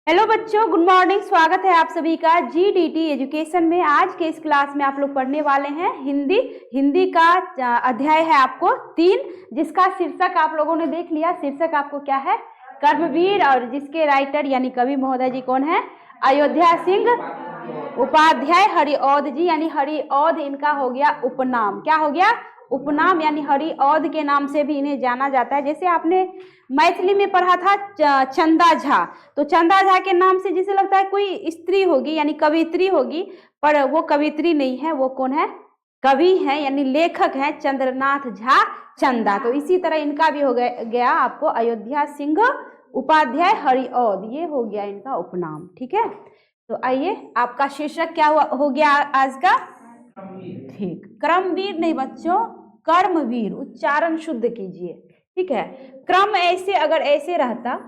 Hello बच्चों, good morning. स्वागत है आप सभी का जीडीटी एजुकेशन में। आज के इस क्लास में आप लोग पढ़ने वाले हैं हिंदी का अध्याय है आपको 3, जिसका शीर्षक आप लोगों ने देख लिया। शीर्षक आपको क्या है? कर्मवीर, और जिसके राइटर यानी कवि महोदय जी कौन है? अयोध्या सिंह उपाध्याय हरिऔध जी, यानी हरिऔध इनका हो गया उपनाम। क्या हो गया? उपनाम, यानी हरिऔध के नाम से भी इन्हें जाना जाता है। जैसे आपने मैथिली में पढ़ा था चंदा झा, तो चंदा झा के नाम से जिसे लगता है कोई स्त्री होगी यानी कवित्री होगी, पर वो कवित्री नहीं है। वो कौन है? कवि है, यानी लेखक है, चंद्रनाथ झा चंदा। तो इसी तरह इनका भी हो गया आपको अयोध्या सिंह उपाध्याय हरिऔध, ये हो गया इनका उपनाम। ठीक है, तो आइए, आपका शीर्षक क्या हो गया आज का? ठीक, क्रमवीर नहीं बच्चों, कर्मवीर। उच्चारण शुद्ध कीजिए। ठीक है, क्रम ऐसे अगर ऐसे रहता,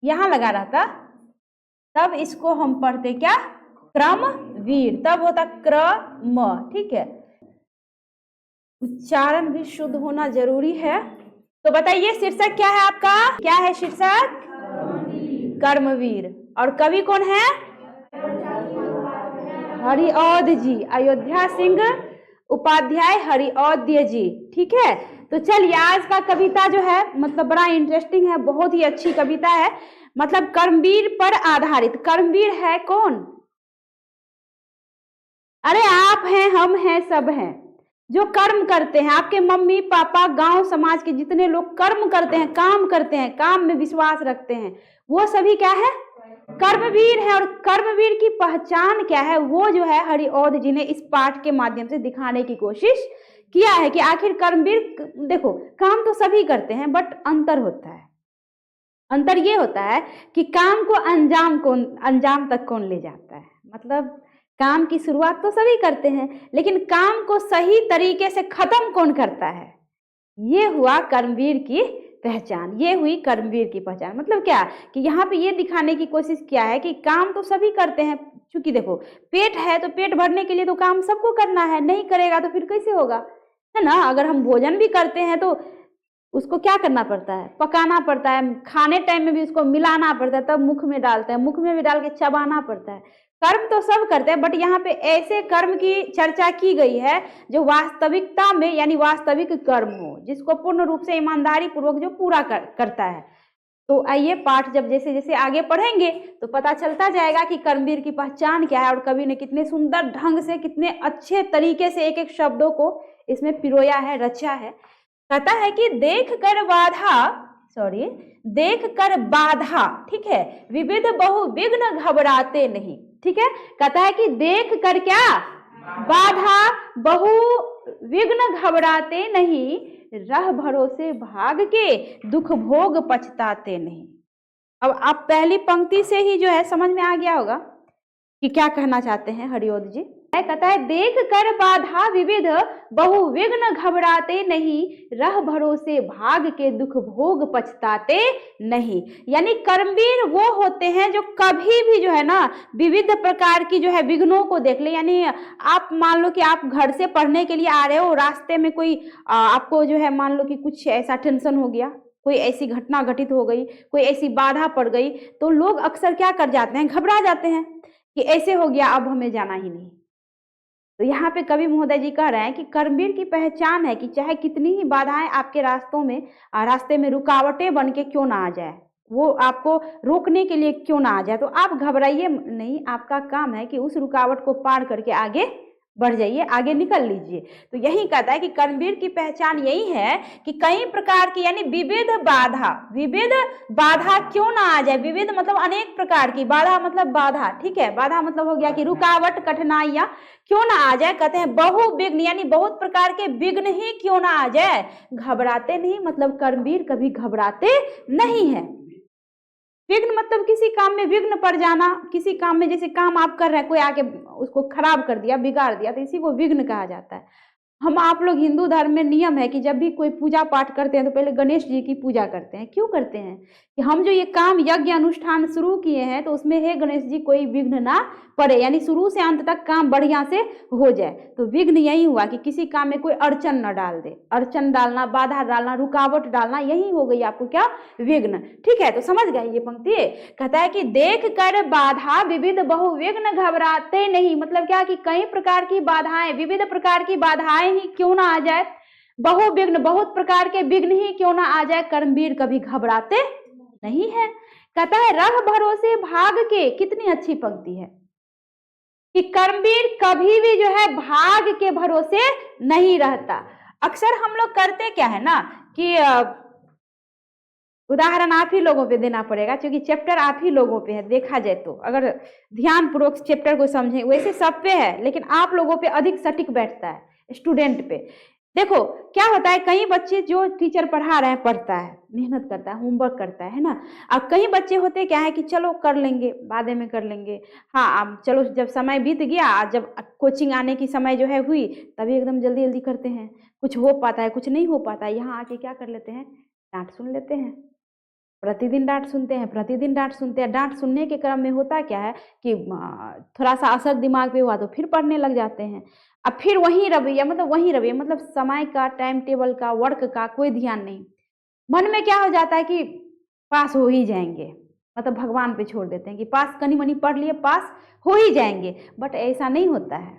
यहां लगा रहता, तब इसको हम पढ़ते क्या? क्रमवीर। तब होता क्रम। ठीक है, उच्चारण भी शुद्ध होना जरूरी है। तो बताइए शीर्षक क्या है आपका? क्या है शीर्षक? कर्मवीर। और कवि कौन है? हरिऔध जी, अयोध्या सिंह उपाध्याय हरिऔध जी। ठीक है, तो चलिए आज का कविता जो है मतलब बड़ा इंटरेस्टिंग है, बहुत ही अच्छी कविता है। मतलब कर्मवीर पर आधारित। कर्मवीर है कौन? अरे आप हैं, हम हैं, सब हैं जो कर्म करते हैं। आपके मम्मी पापा, गांव समाज के जितने लोग कर्म करते हैं, काम करते हैं, काम में विश्वास रखते हैं, वो सभी क्या है? कर्मवीर है। और कर्मवीर की पहचान क्या है? वो जो है हरिऔध जी ने इस पाठ के माध्यम से दिखाने की कोशिश किया है कि आखिर कर्मवीर, देखो काम तो सभी करते हैं, बट अंतर होता है। अंतर ये होता है कि काम को अंजाम तक कौन ले जाता है। मतलब काम की शुरुआत तो सभी करते हैं, लेकिन काम को सही तरीके से खत्म कौन करता है? ये हुआ कर्मवीर की पहचान। ये हुई कर्मवीर की पहचान। मतलब क्या कि यहाँ पे ये दिखाने की कोशिश किया है कि काम तो सभी करते हैं। क्योंकि देखो, पेट है तो पेट भरने के लिए तो काम सबको करना है, नहीं करेगा तो फिर कैसे होगा, है ना? अगर हम भोजन भी करते हैं तो उसको क्या करना पड़ता है? पकाना पड़ता है। खाने टाइम में भी उसको मिलाना पड़ता है, तब मुख में डालते हैं, मुख में भी डाल के चबाना पड़ता है। कर्म तो सब करते हैं, बट यहाँ पे ऐसे कर्म की चर्चा की गई है जो वास्तविकता में यानी वास्तविक कर्म हो, जिसको पूर्ण रूप से ईमानदारी पूर्वक जो पूरा करता है। तो आइए, पाठ जब जैसे जैसे आगे पढ़ेंगे तो पता चलता जाएगा कि कर्मवीर की पहचान क्या है, और कवि ने कितने सुंदर ढंग से, कितने अच्छे तरीके से एक एक शब्दों को इसमें पिरोया है, रचा है। कहता है कि देख कर बाधा, ठीक है, विविध बहु विघ्न घबराते नहीं। ठीक है, कहता है कि देख कर क्या? बाधा, बहु विघ्न घबराते नहीं, रह भरोसे भाग के दुख भोग पछताते नहीं। अब आप पहली पंक्ति से ही जो है समझ में आ गया होगा कि क्या कहना चाहते हैं हरिऔध जी। कहता है देख कर बाधा विविध बहु विघ्न घबराते नहीं, रह भरोसे भाग के दुख भोग पछताते नहीं। यानी कर्मवीर वो होते हैं जो कभी भी जो है ना विविध प्रकार की जो है विघ्नों को देख ले। यानी आप मान लो कि आप घर से पढ़ने के लिए आ रहे हो, रास्ते में कोई आपको जो है मान लो कि कुछ ऐसा टेंशन हो गया, कोई ऐसी घटना घटित हो गई, कोई ऐसी बाधा पड़ गई, तो लोग अक्सर क्या कर जाते हैं? घबरा जाते हैं कि ऐसे हो गया, अब हमें जाना ही नहीं। तो यहाँ पे कवि महोदय जी कह रहे हैं कि कर्मवीर की पहचान है कि चाहे कितनी ही बाधाएं आपके रास्ते में रुकावटें बन के क्यों ना आ जाए, वो आपको रोकने के लिए क्यों ना आ जाए, तो आप घबराइए नहीं। आपका काम है कि उस रुकावट को पार करके आगे बढ़ जाइए, आगे निकल लीजिए। तो यही कहता है कि कर्मवीर की पहचान यही है कि कई प्रकार की यानी विविध बाधा क्यों ना आ जाए। विविध मतलब अनेक प्रकार की, बाधा मतलब बाधा। ठीक है, बाधा मतलब हो गया कि रुकावट, कठिनाइयां क्यों ना आ जाए। कहते हैं बहु विघ्न, यानी बहुत प्रकार के विघ्न ही क्यों ना आ जाए, घबराते नहीं। मतलब कर्मवीर कभी घबराते नहीं है। विघ्न मतलब किसी काम में विघ्न पड़ जाना, किसी काम में, जैसे काम आप कर रहे हैं, कोई आके उसको खराब कर दिया, बिगाड़ दिया, तो इसी को विघ्न कहा जाता है। हम आप लोग हिंदू धर्म में नियम है कि जब भी कोई पूजा पाठ करते हैं तो पहले गणेश जी की पूजा करते हैं। क्यों करते हैं? कि हम जो ये काम यज्ञ अनुष्ठान शुरू किए हैं तो उसमें हे गणेश जी कोई विघ्न ना पड़े, यानी शुरू से अंत तक काम बढ़िया से हो जाए। तो विघ्न यही हुआ कि किसी काम में कोई अड़चन न डाल दे। अड़चन डालना, बाधा डालना, रुकावट डालना, यही हो गई आपको क्या? विघ्न। ठीक है, तो समझ गए ये पंक्ति। कहता है कि देख कर बाधा विविध बहु विघ्न घबराते नहीं। मतलब क्या कि कई प्रकार की बाधाएं, विविध प्रकार की बाधाएं ही क्यों ना आ जाए, बहु विघ्न, बहुत प्रकार के विघ्न ही क्यों ना आ जाए, कर्मवीर कभी घबराते नहीं है। कहता है रह भरोसे भाग के। कितनी अच्छी पंक्ति है कि कर्मवीर कभी भी जो है भाग के भरोसे नहीं रहता। अक्सर हम लोग करते क्या है ना कि उदाहरण आप ही लोगों पे देना पड़ेगा क्योंकि चैप्टर आप ही लोगों पे है। देखा जाए तो अगर ध्यान पूर्वक चैप्टर को समझें, वैसे सब पे है लेकिन आप लोगों पे अधिक सटीक बैठता है, स्टूडेंट पे। देखो क्या होता है, कई बच्चे जो टीचर पढ़ा रहे हैं पढ़ता है, मेहनत करता है, होमवर्क करता है ना। अब कई बच्चे होते क्या है कि चलो कर लेंगे, बाद में कर लेंगे, हाँ अब चलो, जब समय बीत गया, जब कोचिंग आने की समय जो है हुई, तभी एकदम जल्दी जल्दी करते हैं। कुछ हो पाता है, कुछ नहीं हो पाता है। यहाँ आके क्या कर लेते हैं? डांट सुन लेते हैं। प्रतिदिन डांट सुनते हैं, प्रतिदिन डांट सुनते हैं। डांट सुनने के क्रम में होता क्या है कि थोड़ा सा असर दिमाग पे हुआ तो फिर पढ़ने लग जाते हैं। अब फिर वही रवैया, मतलब समय का, टाइम टेबल का, वर्क का कोई ध्यान नहीं। मन में क्या हो जाता है कि पास हो ही जाएंगे, मतलब भगवान पे छोड़ देते हैं कि पास, कनी मनी पढ़ लिए, पास हो ही जाएंगे। बट ऐसा नहीं होता है।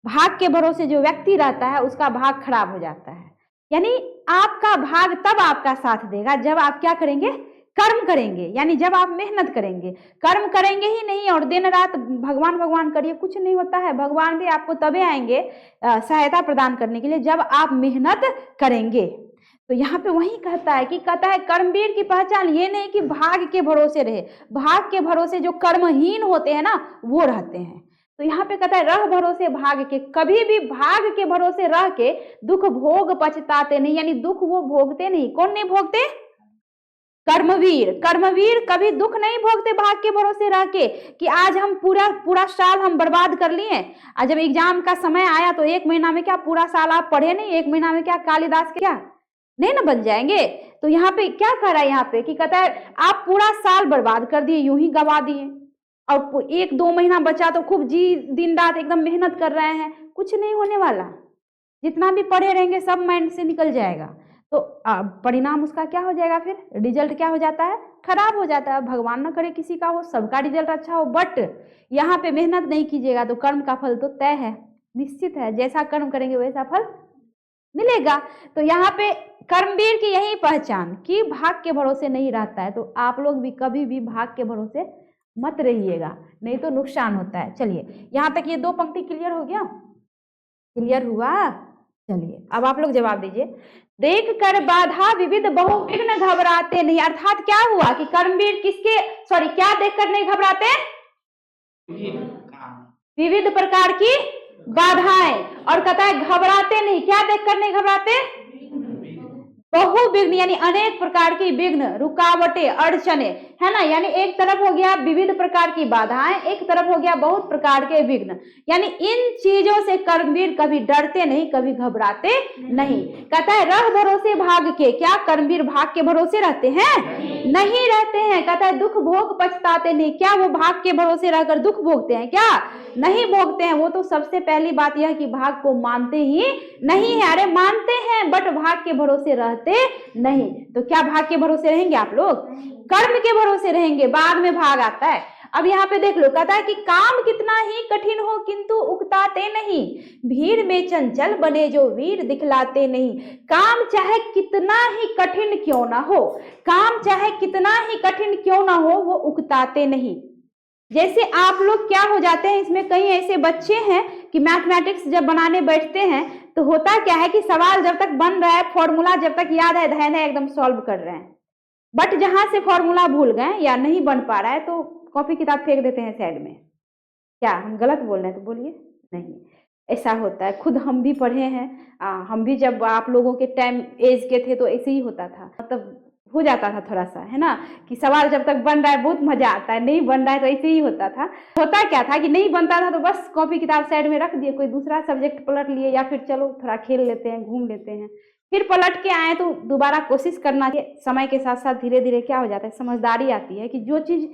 भाग के भरोसे जो व्यक्ति रहता है उसका भाग खराब हो जाता है। यानी आपका भाग तब आपका साथ देगा जब आप क्या करेंगे? कर्म करेंगे, यानी जब आप मेहनत करेंगे। कर्म करेंगे ही नहीं और दिन रात भगवान भगवान करिए, कुछ नहीं होता है। भगवान भी आपको तबे आएंगे सहायता प्रदान करने के लिए जब आप मेहनत करेंगे। तो यहाँ पे वही कहता है कर्मवीर की पहचान ये नहीं कि भाग के भरोसे रहे। भाग के भरोसे जो कर्महीन होते हैं ना वो रहते हैं। तो यहाँ पे कहता है रह भरोसे भाग के। कभी भी भाग के भरोसे रह के दुख भोग पछताते नहीं, यानी दुख वो भोगते नहीं। कौन नहीं भोगते? कर्मवीर। कर्मवीर कभी दुख नहीं भोगते भाग के भरोसे रह के कि आज हम पूरा साल हम बर्बाद कर लिए, और जब एग्जाम का समय आया तो 1 महीना में क्या पूरा साल आप पढ़े नहीं, 1 महीना में क्या कालिदास क्या नहीं ना बन जाएंगे। तो यहाँ पे क्या कह रहा है यहाँ पे कि कहता है आप पूरा साल बर्बाद कर दिए, यूं ही गवा दिए, और 1-2 महीना बचा तो खूब जी दिन रात एकदम मेहनत कर रहे हैं। कुछ नहीं होने वाला। जितना भी पढ़े रहेंगे सब माइंड से निकल जाएगा। तो परिणाम उसका क्या हो जाएगा? फिर रिजल्ट क्या हो जाता है? खराब हो जाता है। भगवान न करे किसी का हो, सबका रिजल्ट अच्छा हो, बट यहाँ पे मेहनत नहीं कीजिएगा तो कर्म का फल तो तय है, निश्चित है। जैसा कर्म करेंगे वैसा फल मिलेगा। तो यहाँ पे कर्मवीर की यही पहचान कि भाग के भरोसे नहीं रहता है। तो आप लोग भी कभी भी भाग के भरोसे मत रहिएगा, नहीं तो नुकसान होता है। चलिए यहाँ तक ये 2 पंक्ति क्लियर हो गया? क्लियर हुआ? चलिए अब आप लोग जवाब दीजिए। देख कर बाधा विविध बहु विघ्न घबराते नहीं। अर्थात क्या हुआ कि कर्मवीर क्या देख कर नहीं घबराते? विविध प्रकार की बाधाएं। और कहता है घबराते नहीं। क्या देख कर नहीं घबराते? बहु विघ्न, यानी अनेक प्रकार की विघ्न, रुकावटें, अड़चने, है ना। यानी एक तरफ हो गया विविध प्रकार की बाधाएं, एक तरफ हो गया बहुत प्रकार के विघ्न। यानी इन चीजों से कर्मवीर कभी डरते नहीं, कभी घबराते नहीं। कहता है रह भरोसे भाग के। क्या कर्मवीर भाग के भरोसे रहते हैं? नहीं रहते हैं। कहता है दुख भोग पछताते नहीं। क्या वो भाग के भरोसे रहकर दुख भोगते हैं? क्या नहीं भोगते हैं। वो तो सबसे पहली बात यह कि भाग को मानते ही नहीं है। अरे मानते हैं बट भाग के भरोसे रहते नहीं। तो क्या भाग के भरोसे रहेंगे आप लोग? कर्म के भरोसे रहेंगे, बाद में भाग आता है। अब यहाँ पे देख लो, कहता है कि काम कितना ही कठिन हो किंतु उकताते नहीं, भीड़ में चंचल बने जो वीर दिखलाते नहीं। काम चाहे कितना ही कठिन क्यों ना हो, काम चाहे कितना ही कठिन क्यों ना हो, वो उकताते नहीं। जैसे आप लोग क्या हो जाते हैं, इसमें कई ऐसे बच्चे हैं कि मैथमेटिक्स जब बनाने बैठते हैं तो होता क्या है कि सवाल जब तक बन रहा है, फॉर्मूला जब तक याद है, धैर्य है, एकदम सॉल्व कर रहे हैं। बट जहां से फॉर्मूला भूल गए या नहीं बन पा रहा है तो कॉपी किताब फेंक देते हैं साइड में। क्या हम गलत बोल रहे हैं? तो बोलिए नहीं, ऐसा होता है। खुद हम भी पढ़े हैं, हम भी जब आप लोगों के टाइम एज के थे तो ऐसे ही होता था। मतलब हो जाता था थोड़ा सा, है ना, कि सवाल जब तक बन रहा है बहुत मजा आता है, नहीं बन रहा है तो ऐसे ही होता था। होता क्या था कि नहीं बनता था तो बस कॉपी किताब साइड में रख दिए, कोई दूसरा सब्जेक्ट पलट लिए, या फिर चलो थोड़ा खेल लेते हैं, घूम लेते हैं, फिर पलट के आए तो दोबारा कोशिश करना। समय के साथ साथ धीरे धीरे क्या हो जाता है, समझदारी आती है कि जो चीज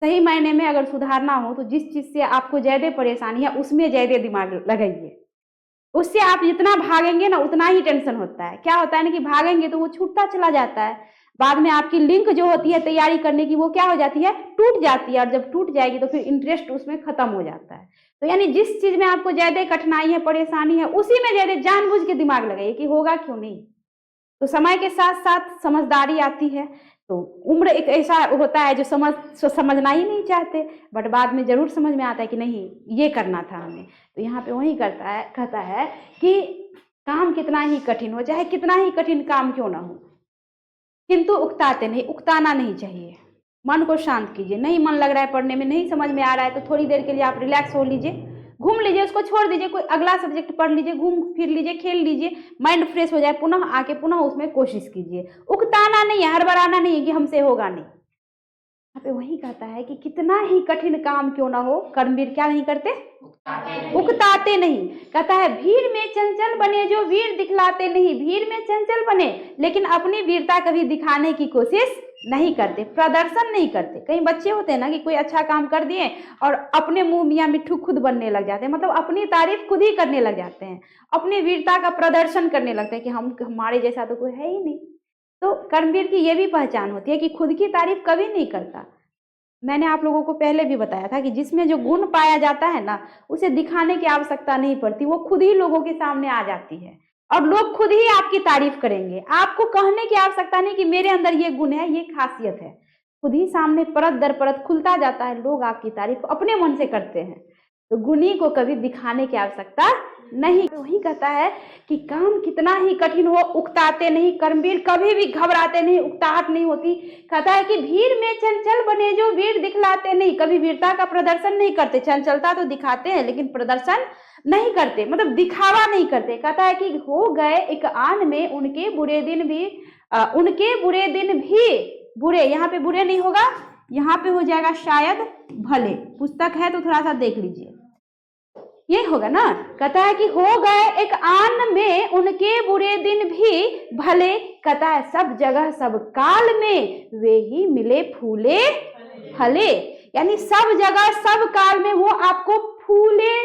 सही मायने में अगर सुधारना हो तो जिस चीज से आपको ज्यादा परेशानी है उसमें ज्यादा दिमाग लगाइए। उससे आप जितना भागेंगे ना उतना ही टेंशन होता है। क्या होता है ना कि भागेंगे तो वो छूटता चला जाता है, बाद में आपकी लिंक जो होती है तैयारी करने की वो क्या हो जाती है, टूट जाती है, और जब टूट जाएगी तो फिर इंटरेस्ट उसमें खत्म हो जाता है। तो यानी जिस चीज में आपको ज्यादा कठिनाई है, परेशानी है, उसी में ज्यादा जानबूझ के दिमाग लगाइए कि होगा क्यों नहीं। तो समय के साथ साथ समझदारी आती है। तो उम्र एक ऐसा होता है जो समझना ही नहीं चाहते, बट बाद में जरूर समझ में आता है कि नहीं ये करना था हमें। तो यहाँ पे वही कहता है कि काम कितना ही कठिन हो, चाहे कितना ही कठिन काम क्यों ना हो, किंतु उकताना नहीं चाहिए। मन को शांत कीजिए। नहीं मन लग रहा है पढ़ने में, नहीं समझ में आ रहा है तो थोड़ी देर के लिए आप रिलैक्स हो लीजिए, घूम लीजिए, उसको छोड़ दीजिए, कोई अगला सब्जेक्ट पढ़ लीजिए, घूम फिर लीजिए, खेल लीजिए, माइंड फ्रेश हो जाए, पुनः आके पुनः उसमें कोशिश कीजिए। उकताना नहीं है, हड़बड़ाना नहीं है कि हमसे होगा नहीं। यहाँ पे वही कहता है कि कितना ही कठिन काम क्यों ना हो, कर्मवीर क्या नहीं करते, उकताते नहीं। कहता है भीड़ में चंचल बने जो वीर दिखलाते नहीं। भीड़ में चंचल बने लेकिन अपनी वीरता कभी दिखाने की कोशिश नहीं करते, प्रदर्शन नहीं करते। कई बच्चे होते हैं ना कि कोई अच्छा काम कर दिए और अपने मुंह मियां मिट्ठू खुद बनने लग जाते हैं, मतलब अपनी तारीफ खुद ही करने लग जाते हैं, अपनी वीरता का प्रदर्शन करने लगते हैं कि हमारे जैसा तो कोई है ही नहीं। तो कर्मवीर की यह भी पहचान होती है कि खुद की तारीफ कभी नहीं करता। मैंने आप लोगों को पहले भी बताया था कि जिसमें जो गुण पाया जाता है ना, उसे दिखाने की आवश्यकता नहीं पड़ती, वो खुद ही लोगों के सामने आ जाती है और लोग खुद ही आपकी तारीफ करेंगे। आपको कहने की आवश्यकता नहीं कि मेरे अंदर ये गुण है, ये खासियत है, खुद ही सामने परत दर परत खुलता जाता है। लोग आपकी तारीफ अपने मन से करते हैं। तो गुणी को कभी दिखाने की आवश्यकता नहीं। तो वही कहता है कि काम कितना ही कठिन हो उकताते नहीं। कर्मवीर कभी भी घबराते नहीं, उकताहट नहीं होती। कहता है कि भीड़ में चंचल बने जो वीर दिखलाते नहीं। कभी वीरता का प्रदर्शन नहीं करते, चंचलता तो दिखाते हैं लेकिन प्रदर्शन नहीं करते, मतलब दिखावा नहीं करते। कहता है कि हो गए एक आन में उनके बुरे दिन भी, उनके बुरे दिन भी बुरे, यहाँ पे बुरे नहीं होगा, यहाँ पे हो जाएगा शायद भले। पुस्तक है तो थोड़ा सा देख लीजिए, ये होगा ना। कहता है कि हो गए एक आन में उनके बुरे दिन भी भले। कहता है सब जगह सब काल में वे ही मिले फूले फले, यानी सब जगह सब काल में वो आपको फूले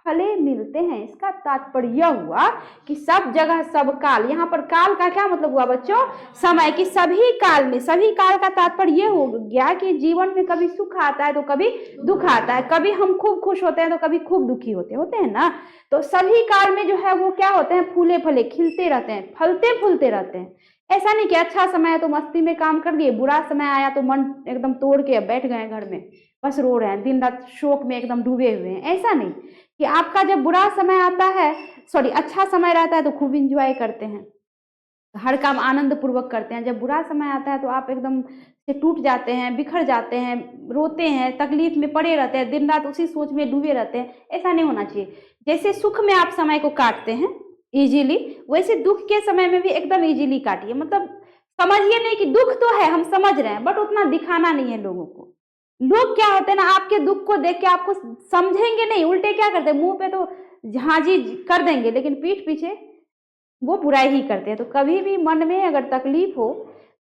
फले मिलते हैं। इसका तात्पर्य हुआ कि सब जगह सब काल, यहाँ पर काल का क्या मतलब हुआ बच्चों, समय की सभी काल में। सभी काल का तात्पर्य ये हो गया कि जीवन में कभी सुख आता है तो कभी दुख आता है, कभी हम खूब खुश होते हैं तो कभी खूब दुखी होते हैं ना। तो सभी काल में जो है वो क्या होते हैं, फूले फले, खिलते रहते हैं, फलते फूलते रहते हैं। ऐसा नहीं कि अच्छा समय है तो मस्ती में काम कर लिए, बुरा समय आया तो मन एकदम तोड़ के बैठ गए घर में, बस रो रहे हैं, दिन रात शोक में एकदम डूबे हुए हैं। ऐसा नहीं कि आपका जब बुरा समय आता है, अच्छा समय रहता है तो खूब इंजॉय करते हैं, हर काम आनंद पूर्वक करते हैं। जब बुरा समय आता है तो आप एकदम से टूट जाते हैं, बिखर जाते हैं, रोते हैं, तकलीफ में पड़े रहते हैं, दिन रात उसी सोच में डूबे रहते हैं। ऐसा नहीं होना चाहिए। जैसे सुख में आप समय को काटते हैं इजीली, वैसे दुख के समय में भी एकदम इजीली काटिए। मतलब समझिए नहीं कि दुख तो है, हम समझ रहे हैं, बट उतना दिखाना नहीं है लोगों को। लोग क्या होते हैं ना, आपके दुख को देख के आपको समझेंगे नहीं, उल्टे क्या करते हैं, मुंह पे तो झांझी कर देंगे लेकिन पीठ पीछे वो बुराई ही करते हैं। तो कभी भी मन में अगर तकलीफ हो,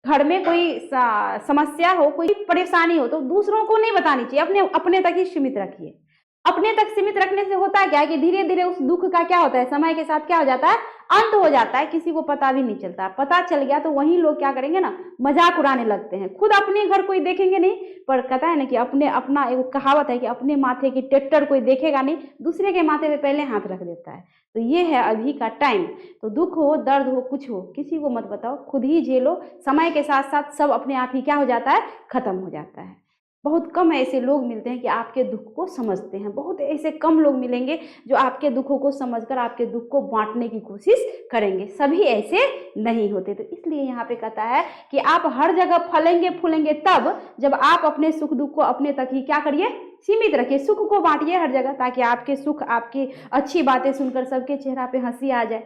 घर में कोई समस्या हो, कोई परेशानी हो, तो दूसरों को नहीं बतानी चाहिए, अपने तक ही सीमित रखिए। अपने तक सीमित रखने से होता है क्या है कि धीरे धीरे उस दुख का क्या होता है, समय के साथ क्या हो जाता है, अंत हो जाता है, किसी को पता भी नहीं चलता। पता चल गया तो वही लोग क्या करेंगे ना, मजाक उड़ाने लगते हैं। खुद अपने घर कोई देखेंगे नहीं, पर कहता है ना कि अपना एक कहावत है कि अपने माथे की टेक्टर कोई देखेगा नहीं, दूसरे के माथे पे पहले हाथ रख देता है। तो ये है अभी का टाइम। तो दुख हो, दर्द हो, कुछ हो, किसी को मत बताओ, खुद ही झेलो। समय के साथ साथ सब अपने आप ही क्या हो जाता है, खत्म हो जाता है। बहुत कम ऐसे लोग मिलते हैं कि आपके दुख को समझते हैं, बहुत ऐसे कम लोग मिलेंगे जो आपके दुखों को समझकर आपके दुख को बांटने की कोशिश करेंगे। सभी ऐसे नहीं होते। तो इसलिए यहाँ पे कहता है कि आप हर जगह फलेंगे फूलेंगे तब जब आप अपने सुख दुख को अपने तक ही क्या करिए, सीमित रखिए। सुख को बांटिए हर जगह, ताकि आपके सुख, आपकी अच्छी बातें सुनकर सबके चेहरा पे हंसी आ जाए।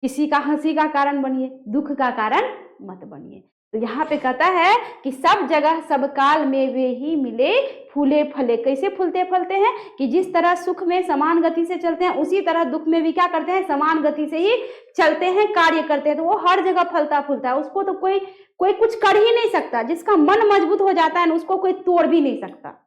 किसी का हंसी का कारण बनिए, दुख का कारण मत बनिए। तो यहाँ पे कहता है कि सब जगह सब काल में वे ही मिले फूले फले। कैसे फूलते फलते हैं कि जिस तरह सुख में समान गति से चलते हैं उसी तरह दुख में भी क्या करते हैं, समान गति से ही चलते हैं, कार्य करते हैं। तो वो हर जगह फलता फूलता है, उसको तो कोई कुछ कर ही नहीं सकता। जिसका मन मजबूत हो जाता है ना, उसको कोई तोड़ भी नहीं सकता।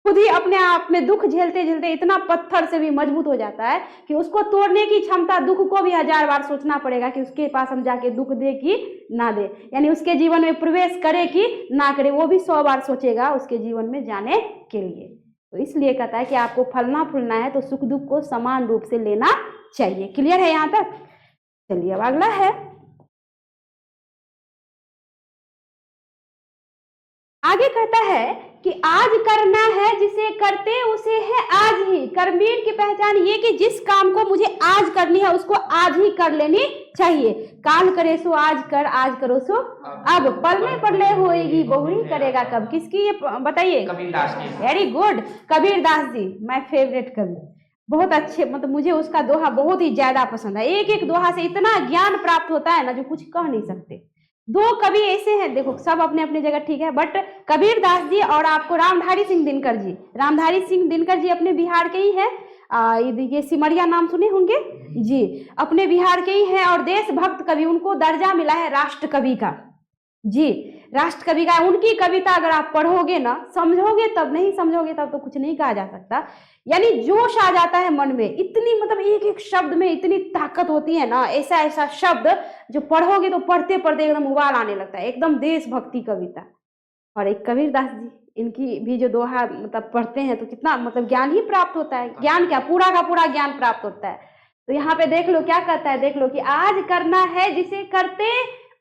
खुद ही अपने आप में दुख झेलते झेलते इतना पत्थर से भी मजबूत हो जाता है कि उसको तोड़ने की क्षमता, दुख को भी 1000 बार सोचना पड़ेगा कि उसके पास हम जाके दुख दे कि ना दे, यानी उसके जीवन में प्रवेश करे कि ना करे, वो भी 100 बार सोचेगा उसके जीवन में जाने के लिए। तो इसलिए कहता है कि आपको फलना फूलना है तो सुख दुख को समान रूप से लेना चाहिए। क्लियर है यहाँ तक? चलिए अब अगला है, आगे कहता है कि आज करना है जिसे करते उसे है आज ही। कर्मवीर की पहचान ये कि जिस काम को मुझे आज करनी है उसको आज ही कर लेनी चाहिए। काल करे सो आज कर, आज करो सो अब, पल में पड़ले होएगी बहुरी करेगा कब। किसकी ये बताइए? कबीरदास की। Very good, Kabirdas ji, my favourite कवि। बहुत अच्छे, मतलब मुझे उसका दोहा बहुत ही ज्यादा पसंद है। एक एक दोहा से इतना ज्ञान प्राप्त होता है ना जो कुछ कह नहीं सकते। 2 कवि ऐसे हैं, देखो सब अपने अपने जगह ठीक है, बट कबीरदास जी और आपको रामधारी सिंह दिनकर जी। रामधारी सिंह दिनकर जी अपने बिहार के ही है, ये सिमरिया नाम सुने होंगे जी, अपने बिहार के ही हैं और देशभक्त कवि, उनको दर्जा मिला है राष्ट्र कवि का जी, राष्ट्र कवि का। उनकी कविता अगर आप पढ़ोगे ना, समझोगे तब, नहीं समझोगे तब तो कुछ नहीं कहा जा सकता। यानी जोश आ जाता है मन में, इतनी मतलब एक एक शब्द में इतनी ताकत होती है ना, ऐसा ऐसा शब्द जो पढ़ोगे तो पढ़ते पढ़ते एकदम उबाल आने लगता है, एकदम देशभक्ति कविता। और एक कबीरदास जी, इनकी भी जो दोहा मतलब पढ़ते हैं तो कितना मतलब ज्ञान ही प्राप्त होता है। ज्ञान क्या, पूरा का पूरा ज्ञान प्राप्त होता है। तो यहाँ पे देख लो क्या कहता है, देख लो कि आज करना है जिसे करते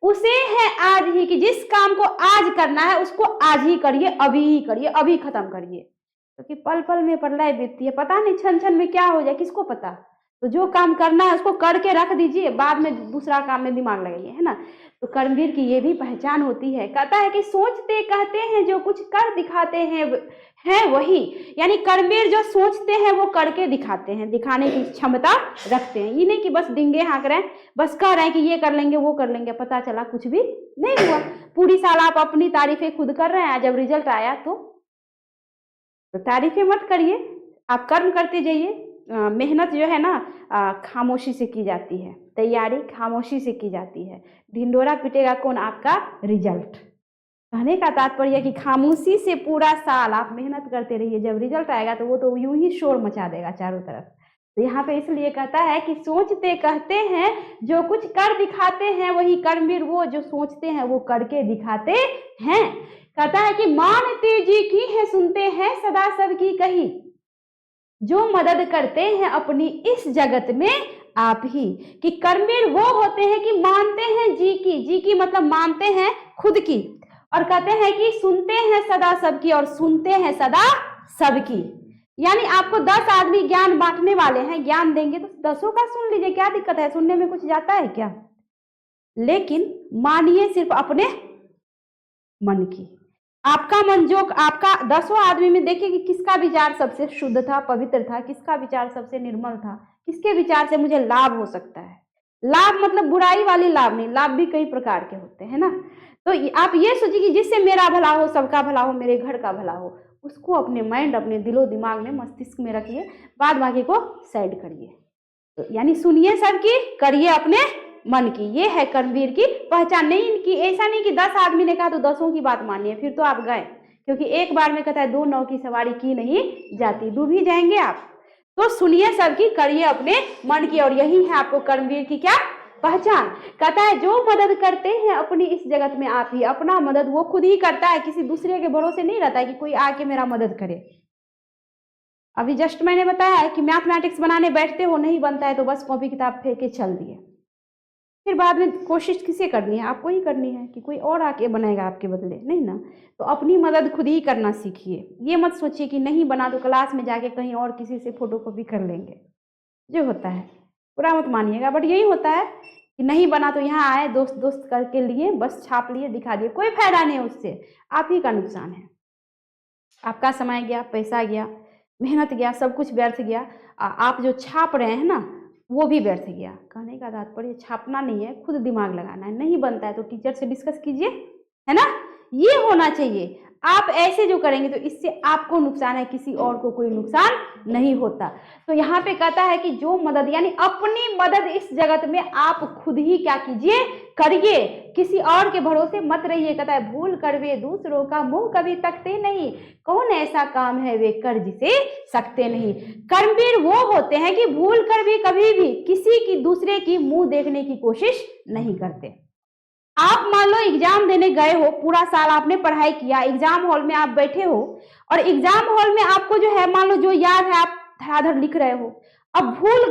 उसे है आज ही, कि जिस काम को आज करना है उसको आज ही करिए, अभी ही करिए, अभी खत्म करिए, क्योंकि पल पल में प्रलय बीतती है, पता नहीं क्षण क्षण में क्या हो जाए, किसको पता। तो जो काम करना है उसको करके रख दीजिए, बाद में दूसरा काम में दिमाग लगाइए, है ना। तो कर्मवीर की ये भी पहचान होती है। कहता है कि सोचते कहते हैं जो कुछ कर दिखाते हैं है वही, यानी कर्मवीर जो सोचते हैं वो करके दिखाते हैं, दिखाने की क्षमता रखते हैं। ये नहीं कि बस डिंगे हाँक रहे हैं, बस कह रहे हैं कि ये कर लेंगे वो कर लेंगे, पता चला कुछ भी नहीं हुआ। पूरी साल आप अपनी तारीफें खुद कर रहे हैं, जब रिजल्ट आया तो तारीफें मत करिए, आप कर्म करते जाइए। मेहनत जो है ना खामोशी से की जाती है, तैयारी खामोशी से की जाती है। ढिंडोरा पीटेगा कौन? आपका रिजल्ट। कहने का तात्पर्य कि खामोशी से पूरा साल आप मेहनत करते रहिए, जब रिजल्ट आएगा तो वो तो यूं ही शोर मचा देगा चारों तरफ। तो यहाँ पे इसलिए कहता है कि सोचते कहते हैं जो कुछ कर दिखाते हैं वही कर्मवीर, वो जो सोचते हैं वो करके दिखाते हैं। कहता है कि मानते जी की है सुनते हैं सदा सबकी कही, जो मदद करते हैं अपनी इस जगत में आप ही। कि कर्मवीर वो होते हैं कि मानते हैं जी की, जी की मतलब मानते हैं खुद की, और कहते हैं कि सुनते हैं सदा सबकी, और सुनते हैं सदा सबकी। यानी आपको 10 आदमी ज्ञान बांटने वाले हैं, ज्ञान देंगे तो 10 का सुन लीजिए, क्या दिक्कत है, सुनने में कुछ जाता है क्या। लेकिन मानिए सिर्फ अपने मन की। आपका मन जो आपका 10 आदमी में देखिए कि किसका विचार सबसे शुद्ध था, पवित्र था, किसका विचार सबसे निर्मल था, किसके विचार से मुझे लाभ हो सकता है। लाभ मतलब बुराई वाली लाभ नहीं, लाभ भी कई प्रकार के होते हैं ना। तो आप ये सोचिए कि जिससे मेरा भला हो, सबका भला हो, मेरे घर का भला हो, उसको अपने माइंड, अपने दिलो दिमाग में, मस्तिष्क में रखिए, बाद बाकी को साइड करिए। तो यानी सुनिए सबकी, करिए अपने मन की। ये है कर्मवीर की पहचान। नहीं इनकी ऐसा नहीं कि 10 आदमी ने कहा तो 10 की बात मानिए, फिर तो आप गए, क्योंकि एक बार में कहता है 2 नाव की सवारी की नहीं जाती, डूब ही जाएंगे आप। तो सुनिए सबकी, करिए अपने मन की, और यही है आपको कर्मवीर की क्या पहचान। कहता है जो मदद करते हैं अपनी इस जगत में आप ही। अपना मदद वो खुद ही करता है, किसी दूसरे के भरोसे नहीं रहता है कि कोई आके मेरा मदद करे। अभी जस्ट मैंने बताया है कि मैथमेटिक्स बनाने बैठते हो, नहीं बनता है तो बस कॉपी किताब फेंक के चल दिए, फिर बाद में कोशिश किसे करनी है, आपको ही करनी है, कि कोई और आके बनाएगा आपके बदले, नहीं ना। तो अपनी मदद खुद ही करना सीखिए। ये मत सोचिए कि नहीं बना तो क्लास में जाके कहीं और किसी से फोटोकॉपी कर लेंगे, जो होता है पूरा मत मानिएगा, बट यही होता है कि नहीं बना तो यहाँ आए, दोस्त दोस्त करके लिए, बस छाप लिए, दिखा दिए, कोई फायदा नहीं है उससे, आप ही का नुकसान है। आपका समय गया, पैसा गया, मेहनत गया, सब कुछ व्यर्थ गया। आप जो छाप रहे हैं ना वो भी व्यर्थ गया। कहने का तात्पर्य छापना नहीं है, खुद दिमाग लगाना है। नहीं बनता है तो टीचर से डिस्कस कीजिए, है ना, ये होना चाहिए। आप ऐसे जो करेंगे तो इससे आपको नुकसान है, किसी और को कोई नुकसान नहीं होता। तो यहाँ पे कहता है कि जो मदद, यानी अपनी मदद इस जगत में आप खुद ही क्या कीजिए, करिए, किसी और के भरोसे मत रहिए। कहता है भूल कर वे दूसरों का मुंह कभी तकते नहीं, कौन ऐसा काम है वे कर जिसे सकते नहीं। कर्मवीर वो होते हैं कि भूल कर भी कभी भी किसी की, दूसरे की मुंह देखने की कोशिश नहीं करते। आप मान लो एग्जाम देने गए हो, पूरा साल आपने पढ़ाई किया, एग्जाम हॉल में आप बैठे हो और एग्जाम हॉल में आपको जो है, मान लो जो याद है आप धड़ाधड़ लिख रहे हो, अब भूल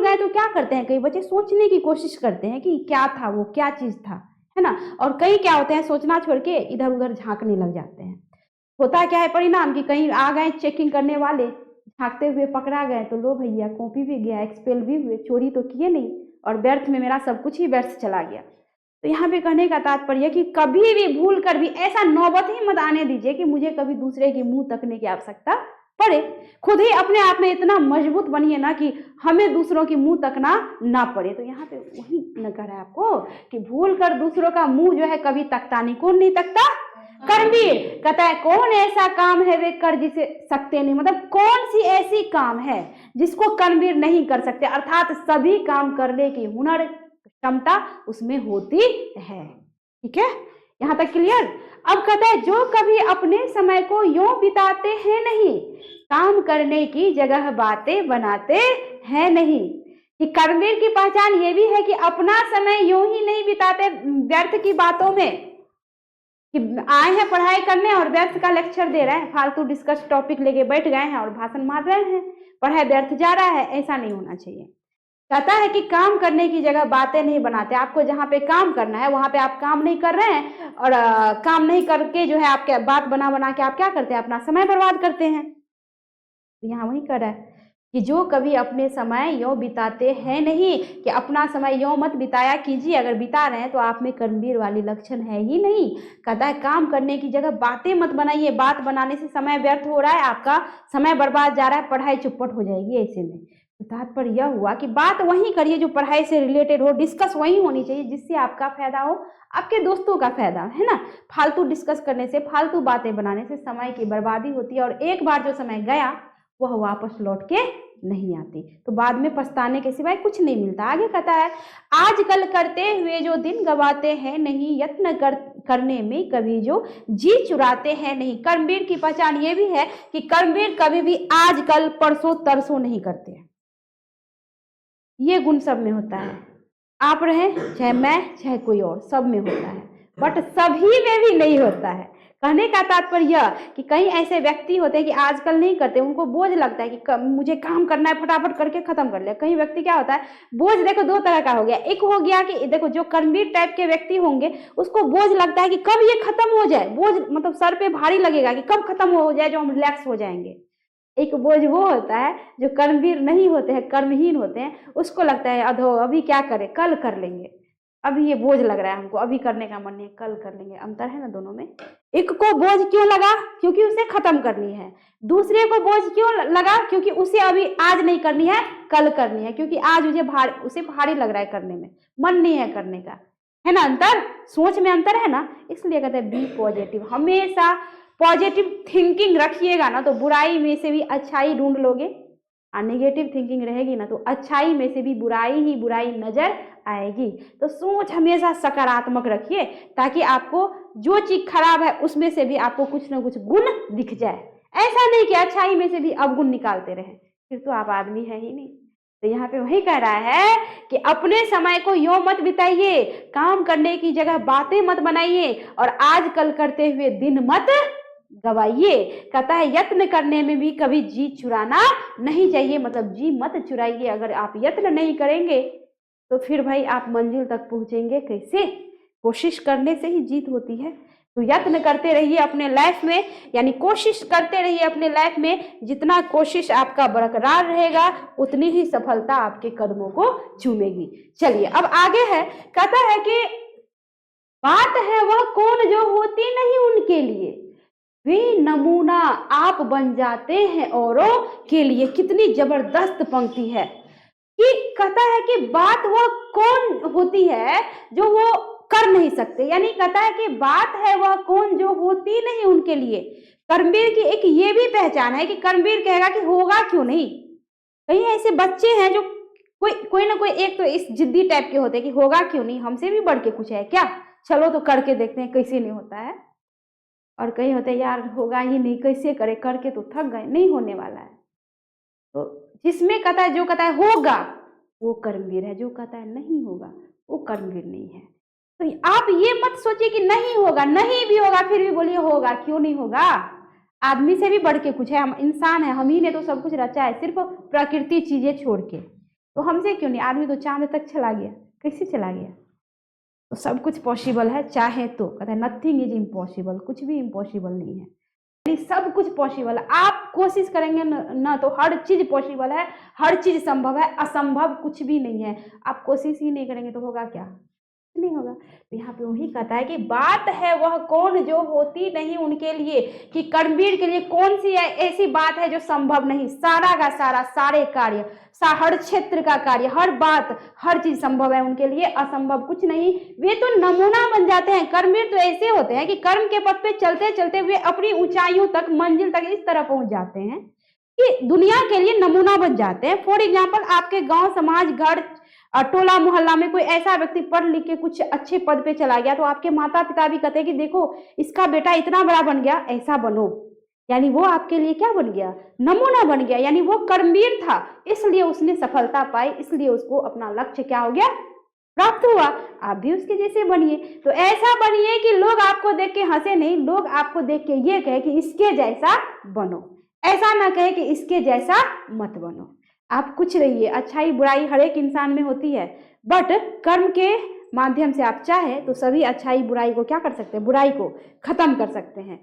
गए तो क्या करते हैं, कई बच्चे सोचने की कोशिश करते हैं कि क्या था वो, क्या चीज था, है ना, और कई क्या होते हैं सोचना छोड़ के इधर उधर झांकने लग जाते हैं। होता क्या है परिणाम कि कहीं आ गए चेकिंग करने वाले, झांकते हुए पकड़ा गए तो लो भैया कॉपी भी गया, एक्सपेल भी हुए, चोरी तो किए नहीं और व्यर्थ में मेरा सब कुछ ही व्यर्थ चला गया। तो यहाँ पे कहने का तात्पर्य कि कभी भी भूल कर भी ऐसा नौबत ही मत आने दीजिए कि मुझे कभी दूसरे के मुंह तकने की आवश्यकता पड़े। खुद ही अपने आप में इतना मजबूत बनिए ना कि हमें दूसरों की मुंह तकना ना पड़े। तो यहाँ पे वही न कह रहा है आपको कि भूल कर दूसरों का मुंह जो है कभी तकता नहीं। कौन नहीं तकता? कर्मवीर। कहता है कौन ऐसा काम है वे कर जिसे सकते नहीं, मतलब कौन सी ऐसी काम है जिसको कर्मवीर नहीं कर सकते, अर्थात सभी काम करने की हुनर क्षमता उसमें होती है। ठीक है, यहां तक क्लियर। अब कहता है जो कभी अपने समय को यूं बिताते हैं नहीं, काम करने की जगह बातें बनाते हैं नहीं। कि कर्मवीर की पहचान ये भी है कि अपना समय यूं ही नहीं बिताते व्यर्थ की बातों में, कि आए हैं पढ़ाई करने और व्यर्थ का लेक्चर दे रहे हैं, फालतू डिस्कस टॉपिक लेके बैठ गए हैं और भाषण मार रहे हैं, पढ़ाई व्यर्थ जा रहा है, ऐसा नहीं होना चाहिए। कहता है कि काम करने की जगह बातें नहीं बनाते। आपको जहाँ पे काम करना है वहां पे आप काम नहीं कर रहे हैं और काम नहीं करके जो है आपके बात बना बना के आप क्या करते हैं, अपना समय बर्बाद करते हैं। तो यहाँ वही कर रहा है कि जो कभी अपने समय यूं बिताते हैं नहीं, कि अपना समय यूं मत बिताया कीजिए, अगर बिता रहे हैं तो आप में कर्मवीर वाली लक्षण है ही नहीं। कहता है काम करने की जगह बातें मत बनाइए, बात बनाने से समय व्यर्थ हो रहा है, आपका समय बर्बाद जा रहा है, पढ़ाई चुपट हो जाएगी ऐसे में। तात्पर्य यह हुआ कि बात वही करिए जो पढ़ाई से रिलेटेड हो, डिस्कस वही होनी चाहिए जिससे आपका फायदा हो, आपके दोस्तों का फायदा, है ना। फालतू डिस्कस करने से, फालतू बातें बनाने से समय की बर्बादी होती है और एक बार जो समय गया वह वापस लौट के नहीं आती, तो बाद में पछताने के सिवाय कुछ नहीं मिलता। आगे कहता है आजकल करते हुए जो दिन गवाते हैं नहीं, यत्न करने में कभी जो जी चुराते हैं नहीं। कर्मवीर की पहचान ये भी है कि कर्मवीर कभी भी आजकल परसों तरसों नहीं करते हैं, ये गुण सब में होता है। आप रहे चाहे मैं चाहे कोई और, सब में होता है, बट सभी में भी नहीं होता है। कहने का तात्पर्य यह कि कई ऐसे व्यक्ति होते हैं कि आजकल नहीं करते, उनको बोझ लगता है कि मुझे काम करना है, फटाफट करके खत्म कर लिया। कई व्यक्ति क्या होता है, बोझ देखो दो तरह का हो गया। एक हो गया कि देखो जो कर्मवीर टाइप के व्यक्ति होंगे उसको बोझ लगता है कि कब ये खत्म हो जाए, बोझ मतलब सर पे भारी लगेगा कि कब खत्म हो जाए जो हम रिलैक्स हो जाएंगे। एक बोझ वो होता है जो कर्मवीर नहीं होते हैं, कर्महीन होते हैं, उसको लगता है अधो अभी क्या करें, कल कर लेंगे, अभी ये बोझ लग रहा है हमको, अभी करने का मन नहीं, कल कर लेंगे। अंतर है ना दोनों में। एक को बोझ क्यों लगा, क्योंकि उसे खत्म करनी है। दूसरे को बोझ क्यों लगा, क्योंकि उसे अभी आज नहीं करनी है, कल करनी है, क्योंकि आज उसे भारी लग रहा है करने में, मन नहीं है करने का, है ना। अंतर, सोच में अंतर है ना। इसलिए कहते हैं बी पॉजिटिव, हमेशा पॉजिटिव थिंकिंग रखिएगा ना तो बुराई में से भी अच्छाई ढूंढ लोगे, और नेगेटिव थिंकिंग रहेगी ना तो अच्छाई में से भी बुराई ही बुराई नजर आएगी। तो सोच हमेशा सकारात्मक रखिए ताकि आपको जो चीज खराब है उसमें से भी आपको कुछ ना कुछ गुण दिख जाए। ऐसा नहीं कि अच्छाई में से भी अवगुण निकालते रहे, फिर तो आप आदमी है ही नहीं। तो यहाँ पे वही कह रहा है कि अपने समय को यूं मत बिताइए, काम करने की जगह बातें मत बनाइए और आजकल करते हुए दिन मत गवाइए। कहता है यत्न करने में भी कभी जी चुराना नहीं चाहिए, मतलब जी मत चुराइए। अगर आप यत्न नहीं करेंगे तो फिर भाई आप मंजिल तक पहुंचेंगे कैसे? कोशिश करने से ही जीत होती है। तो यत्न करते रहिए अपने लाइफ में, यानी कोशिश करते रहिए अपने लाइफ में। जितना कोशिश आपका बरकरार रहेगा उतनी ही सफलता आपके कदमों को चूमेगी। चलिए अब आगे है, कहता है कि बात है वह कौन जो होती नहीं उनके लिए, वे नमूना आप बन जाते हैं औरों के लिए। कितनी जबरदस्त पंक्ति है कि कहता है कि बात वह कौन होती है जो वो कर नहीं सकते। यानी कहता है कि बात है वह कौन जो होती नहीं उनके लिए। कर्मवीर की एक ये भी पहचान है कि कर्मवीर कहेगा कि होगा क्यों नहीं। कहीं ऐसे बच्चे हैं जो कोई ना कोई एक तो इस जिद्दी टाइप के होते हैं कि होगा क्यों नहीं, हमसे भी बढ़ के कुछ है क्या, चलो तो करके देखते हैं कैसे नहीं होता है। और कहीं होते हैं यार होगा ही नहीं, कैसे करे, करके तो थक गए, नहीं होने वाला है। तो जिसमें कहता है, जो कहता है होगा वो कर्मवीर है, जो कहता है नहीं होगा वो कर्मवीर नहीं है। तो आप ये मत सोचिए कि नहीं होगा, नहीं भी होगा फिर भी बोलिए होगा, क्यों नहीं होगा। आदमी से भी बढ़ के कुछ है, हम इंसान है, हम ही ने तो सब कुछ रचा है, सिर्फ प्रकृति चीजें छोड़ के। तो हमसे क्यों नहीं, आदमी तो चांद तक चला गया, कैसे चला गया। तो सब कुछ पॉसिबल है चाहे तो, कहते हैं नथिंग इज इम्पॉसिबल, कुछ भी इम्पॉसिबल नहीं है, यानी सब कुछ पॉसिबल है। आप कोशिश करेंगे ना तो हर चीज पॉसिबल है, हर चीज संभव है, असंभव कुछ भी नहीं है। आप कोशिश ही नहीं करेंगे तो होगा क्या, नहीं होगा। तो यहाँ पे वही कहता है कि बात है वह कौन जो होती नहीं उनके लिए, कि कर्मवीर के लिए कौन सी ऐसी बात है जो संभव नहीं। सारा का सारा, सारे कार्य, हर क्षेत्र का कार्य, हर बात, हर चीज संभव है उनके लिए, असंभव कुछ नहीं। वे तो नमूना बन जाते हैं। कर्मवीर तो ऐसे होते हैं कि कर्म के पथ पे चलते चलते वे अपनी ऊंचाइयों तक, मंजिल तक इस तरह पहुंच जाते हैं कि दुनिया के लिए नमूना बन जाते हैं। फॉर एग्जाम्पल, आपके गांव, समाज, घर, टोला मोहल्ला में कोई ऐसा व्यक्ति पढ़ लिख के कुछ अच्छे पद पे चला गया तो आपके माता पिता भी कहते हैं कि देखो इसका बेटा इतना बड़ा बन गया, ऐसा बनो। यानी वो आपके लिए क्या बन गया, नमूना बन गया। यानी वो कर्मवीर था, इसलिए उसने सफलता पाई, इसलिए उसको अपना लक्ष्य क्या हो गया, प्राप्त हुआ। आप भी उसके जैसे बनिए। तो ऐसा बनिए कि लोग आपको देख के हंसे नहीं, लोग आपको देख के ये कहे कि इसके जैसा बनो, ऐसा ना कहे कि इसके जैसा मत बनो। आप कुछ रहिए, अच्छाई बुराई हर एक इंसान में होती है, बट कर्म के माध्यम से आप चाहे तो सभी अच्छाई बुराई को क्या कर सकते हैं, बुराई को खत्म कर सकते हैं।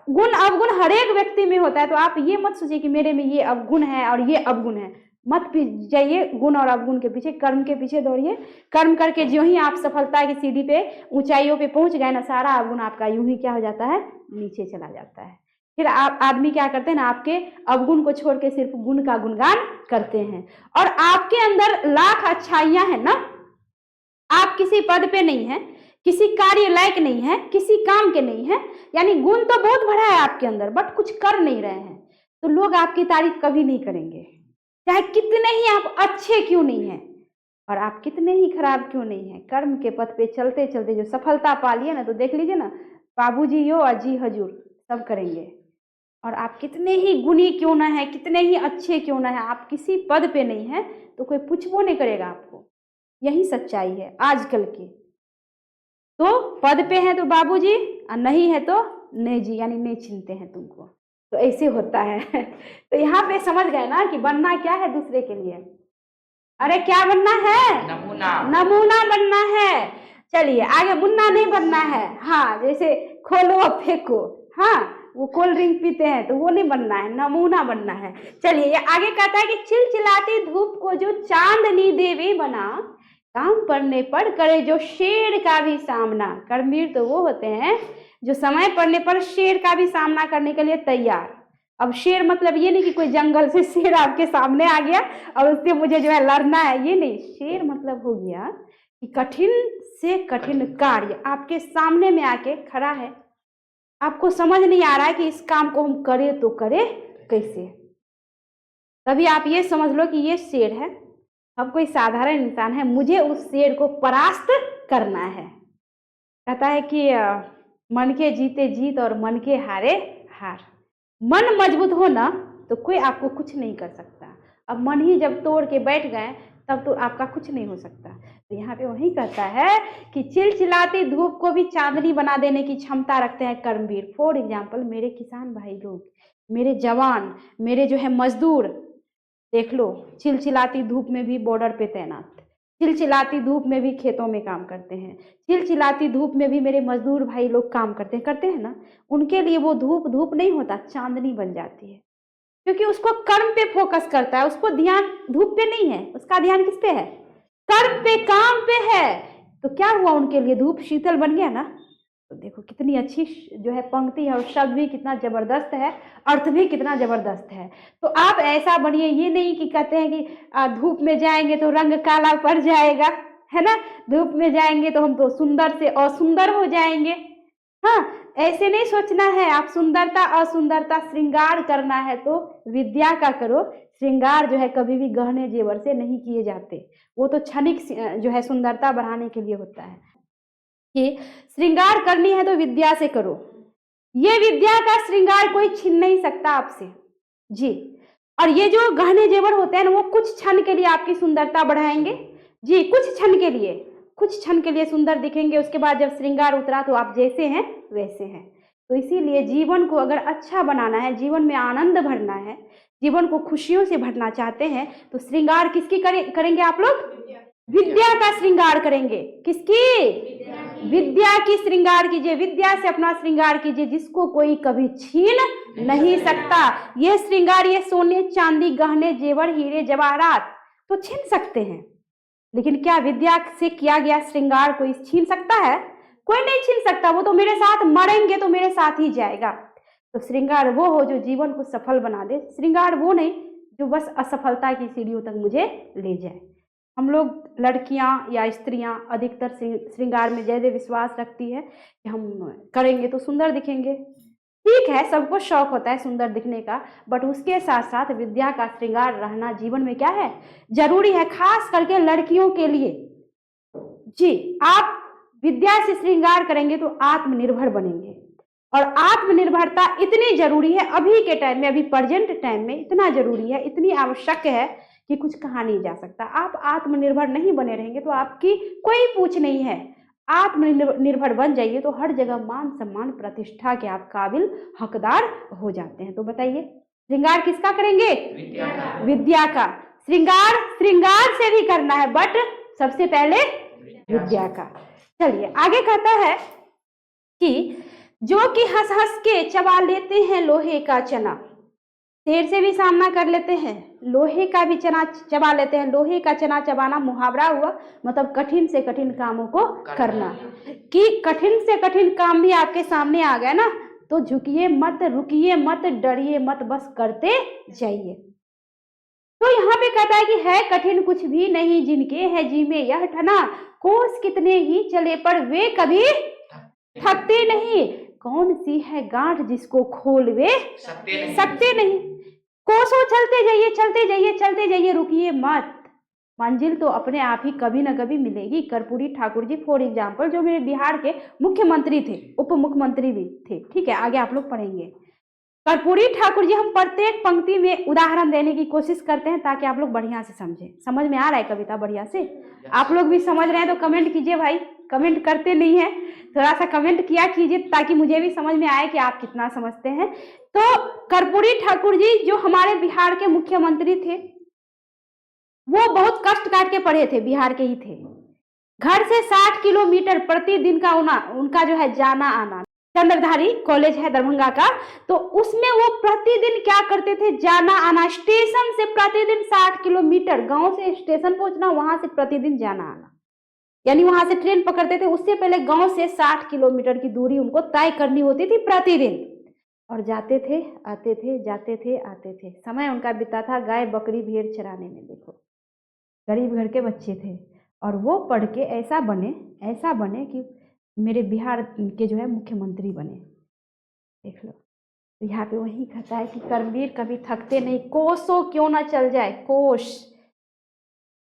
गुण अवगुण हर एक व्यक्ति में होता है। तो आप ये मत सोचिए कि मेरे में ये अवगुण है और ये अवगुण है, मत जाइए गुण और अवगुण के पीछे, कर्म के पीछे दौड़िए। कर्म करके जो ही आप सफलता की सीढ़ी पे, ऊंचाइयों पे पहुंच गए ना, सारा अवगुण आपका यूं ही क्या हो जाता है, नीचे चला जाता है। फिर आप आदमी क्या करते हैं ना, आपके अवगुण को छोड़ के सिर्फ गुण का गुणगान करते हैं। और आपके अंदर लाख अच्छाइयां हैं ना, आप किसी पद पे नहीं है, किसी कार्य लायक नहीं है, किसी काम के नहीं है, यानी गुण तो बहुत बड़ा है आपके अंदर, बट कुछ कर नहीं रहे हैं, तो लोग आपकी तारीफ कभी नहीं करेंगे, चाहे कितने ही आप अच्छे क्यों नहीं है और आप कितने ही खराब क्यों नहीं है। कर्म के पथ पे चलते चलते जो सफलता पा लिए ना, तो देख लीजिए ना, बाबूजी हो अजी हजूर सब करेंगे। और आप कितने ही गुणी क्यों ना है, कितने ही अच्छे क्यों ना है, आप किसी पद पे नहीं है तो कोई पूछबो नहीं करेगा आपको। यही सच्चाई है आजकल की। तो पद पे है तो बाबूजी, और नहीं है तो नहीं जी, यानी नहीं चिनते हैं तुमको। तो ऐसे होता है। तो यहाँ पे समझ गए ना कि बनना क्या है दूसरे के लिए। अरे क्या बनना है, नमूना, नमूना बनना है। चलिए आगे, मुन्ना नहीं बनना है। हाँ, जैसे खोलो और फेंको, हाँ वो कोल्ड ड्रिंक पीते हैं तो वो नहीं बनना है, नमूना बनना है। चलिए ये आगे कहता है कि चिलचिलाती धूप को जो चांदनी देवी बना, काम पड़ने पर करे जो शेर का भी सामना। कर्मवीर तो वो होते हैं जो समय पड़ने पर शेर का भी सामना करने के लिए तैयार। अब शेर मतलब ये नहीं कि कोई जंगल से शेर आपके सामने आ गया और उससे मुझे जो है लड़ना है, ये नहीं। शेर मतलब हो गया कि कठिन से कठिन कार्य आपके सामने में आके खड़ा है, आपको समझ नहीं आ रहा है कि इस काम को हम करें तो करें कैसे। तभी आप ये समझ लो कि ये शेर है, अब कोई साधारण इंसान है, मुझे उस शेर को परास्त करना है। कहता है कि मन के जीते जीत और मन के हारे हार। मन मजबूत हो ना तो कोई आपको कुछ नहीं कर सकता। अब मन ही जब तोड़ के बैठ गए तब तो आपका कुछ नहीं हो सकता। तो यहाँ पे वही कहता है कि चिलचिलाती धूप को भी चांदनी बना देने की क्षमता रखते हैं कर्मवीर। फॉर एग्जाम्पल, मेरे किसान भाई लोग, मेरे जवान, मेरे जो है मजदूर, देख लो चिलचिलाती धूप में भी बॉर्डर पे तैनात, चिलचिलाती धूप में भी खेतों में काम करते हैं, चिलचिलाती धूप में भी मेरे मजदूर भाई लोग काम करते हैं ना। उनके लिए वो धूप धूप नहीं होता, चांदनी बन जाती है, क्योंकि उसको कर्म पे फोकस करता है, उसको ध्यान धूप पे नहीं है, उसका ध्यान किस पे है, कर्म पे, काम पे है। तो क्या हुआ, उनके लिए धूप शीतल बन गया ना। तो देखो कितनी अच्छी जो है पंक्ति है, और शब्द भी कितना जबरदस्त है, अर्थ भी कितना जबरदस्त है। तो आप ऐसा बनिए, ये नहीं कि कहते हैं कि धूप में जाएंगे तो रंग काला पड़ जाएगा, है ना, धूप में जाएंगे तो हम तो सुंदर से असुंदर हो जाएंगे। हाँ, ऐसे नहीं सोचना है। आप सुंदरता असुंदरता श्रृंगार करना है तो विद्या का करो। श्रृंगार जो है कभी भी गहने जेवर से नहीं किए जाते, वो तो क्षणिक जो है सुंदरता बढ़ाने के लिए होता है। कि श्रृंगार करनी है तो विद्या से करो। ये विद्या का श्रृंगार कोई छीन नहीं सकता आपसे जी। और ये जो गहने जेवर होते हैं ना, वो कुछ क्षण के लिए आपकी सुंदरता बढ़ाएंगे जी, कुछ क्षण के लिए सुंदर दिखेंगे। उसके बाद जब श्रृंगार उतरा तो आप जैसे हैं वैसे हैं। तो इसीलिए जीवन को अगर अच्छा बनाना है, जीवन में आनंद भरना है, जीवन को खुशियों से भरना चाहते हैं तो श्रृंगार किसकी करेंगे आप लोग? विद्या का श्रृंगार करेंगे। किसकी? विद्या की श्रृंगार कीजिए, विद्या से अपना श्रृंगार कीजिए, जिसको कोई कभी छीन नहीं सकता। ये श्रृंगार, ये सोने चांदी गहने जेवर हीरे जवाहरात तो छीन सकते हैं, लेकिन क्या विद्या से किया गया श्रृंगार कोई छीन सकता है? कोई नहीं छीन सकता। वो तो मेरे साथ मरेंगे तो मेरे साथ ही जाएगा। तो श्रृंगार वो हो जो जीवन को सफल बना दे, श्रृंगार वो नहीं जो बस असफलता की सीढ़ियों तक मुझे ले जाए। हम लोग लड़कियां या स्त्रियां अधिकतर श्रृंगार में ज्यादा विश्वास रखती है कि हम करेंगे तो सुंदर दिखेंगे। ठीक है, सबको शौक होता है सुंदर दिखने का, बट उसके साथ साथ विद्या का श्रृंगार रहना जीवन में क्या है? जरूरी है, खास करके लड़कियों के लिए जी। आप विद्या से श्रृंगार करेंगे तो आत्मनिर्भर बनेंगे, और आत्मनिर्भरता इतनी जरूरी है अभी के टाइम में, अभी प्रेजेंट टाइम में इतना जरूरी है, इतनी आवश्यक है कि कुछ कहा नहीं जा सकता। आप आत्मनिर्भर नहीं बने रहेंगे तो आपकी कोई पूछ नहीं है। आत्मनिर्भर बन जाइए तो हर जगह मान सम्मान प्रतिष्ठा के आप काबिल हकदार हो जाते हैं। तो बताइए, श्रृंगार किसका करेंगे? विद्या का। श्रृंगार से भी करना है, बट सबसे पहले विद्या का। चलिए आगे कहता है कि जो कि हंस हंस के चबा लेते हैं लोहे का चना, शेर से भी सामना कर लेते हैं, लोहे का भी चना चबा लेते हैं। लोहे का चना चबाना मुहावरा हुआ, मतलब कठिन से कठिन कामों को करना। कि कठिन से कठिन काम भी आपके सामने आ गया ना, तो झुकिए मत, रुकिए मत, डरिए मत, बस करते जाइए। तो यहाँ पे कहता है कि है कठिन कुछ भी नहीं जिनके है जी में यह ठना, कोस कितने ही चले पर वे कभी थकते नहीं। कौन सी है गांठ जिसको खोल वे सकते नहीं। कोसों चलते जाइए, चलते जाइए, चलते जाइए, रुकिए मत। मंजिल तो अपने आप ही कभी ना कभी मिलेगी। कर्पूरी ठाकुर जी फॉर एग्जाम्पल, जो मेरे बिहार के मुख्यमंत्री थे, उप मुख्यमंत्री भी थे, ठीक है, आगे आप लोग पढ़ेंगे। कर्पूरी ठाकुर जी, हम प्रत्येक पंक्ति में उदाहरण देने की कोशिश करते हैं ताकि आप लोग बढ़िया से समझें। समझ में आ रहा है कविता बढ़िया से? आप लोग भी समझ रहे हैं तो कमेंट कीजिए भाई, कमेंट करते नहीं है, थोड़ा सा कमेंट किया कीजिए ताकि मुझे भी समझ में आए कि आप कितना समझते हैं। तो कर्पूरी ठाकुर जी जो हमारे बिहार के मुख्यमंत्री थे, वो बहुत कष्ट काट के पढ़े थे, बिहार के ही थे। घर से 60 किलोमीटर प्रतिदिन का उनका जो है जाना आना। चंद्रधारी कॉलेज है दरभंगा का, तो उसमें वो प्रतिदिन क्या करते थे? जाना आना। स्टेशन से प्रतिदिन 60 किलोमीटर, गांव से स्टेशन पहुंचना, वहां से प्रतिदिन जाना आना, यानी वहां से ट्रेन पकड़ते थे, उससे पहले गांव से 60 किलोमीटर की दूरी उनको तय करनी होती थी प्रतिदिन। और जाते थे आते थे, जाते थे आते थे। समय उनका बीता था गाय बकरी भेड़ चराने में। देखो, गरीब घर के बच्चे थे और वो पढ़ के ऐसा बने कि मेरे बिहार के जो है मुख्यमंत्री बने। देख लो, तो यहाँ पे वही कहता है कि कर्मवीर कभी थकते नहीं, कोसों क्यों ना चल जाए, कोस।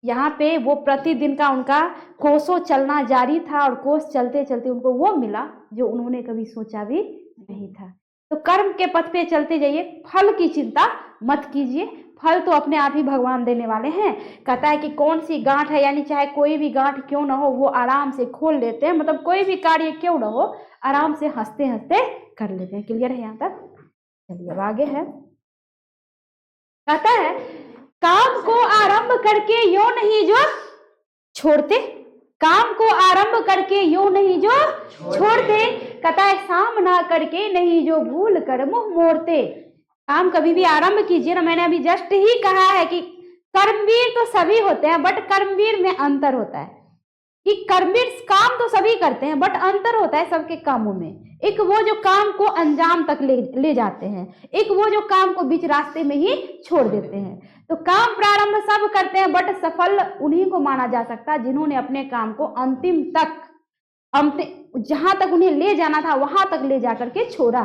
यहाँ पे वो प्रतिदिन का उनका कोसों चलना जारी था, और कोस चलते चलते उनको वो मिला जो उन्होंने कभी सोचा भी नहीं था। तो कर्म के पथ पे चलते जाइए, फल की चिंता मत कीजिए, फल तो अपने आप ही भगवान देने वाले हैं। कहता है कि कौन सी गांठ है, यानी चाहे कोई भी गांठ क्यों ना हो, वो आराम से खोल लेते हैं। मतलब कोई भी कार्य क्यों ना हो, आराम से हंसते हंसते कर लेते हैं। क्लियर है यहाँ तक? चलिए अब आगे है, कहता है काम को आरंभ करके यो नहीं जो छोड़ते, काम को आरंभ करके यो नहीं जो छोड़ते। कहता है सामना करके नहीं जो भूल कर मुंह मोड़ते। काम कभी भी आरंभ कीजिए ना, मैंने अभी जस्ट ही कहा है कि कर्मवीर तो सभी होते हैं, बट कर्मवीर में अंतर होता है। कि कर्मवीर काम तो सभी करते हैं, बट अंतर होता है सबके कामों में। एक वो जो काम को अंजाम तक ले जाते हैं, एक वो जो काम को बीच रास्ते में ही छोड़ देते हैं। तो काम प्रारंभ सब करते हैं, बट सफल उन्हीं को माना जा सकता है जिन्होंने अपने काम को अंतिम जहां तक उन्हें ले जाना था वहां तक ले जाकर के छोड़ा।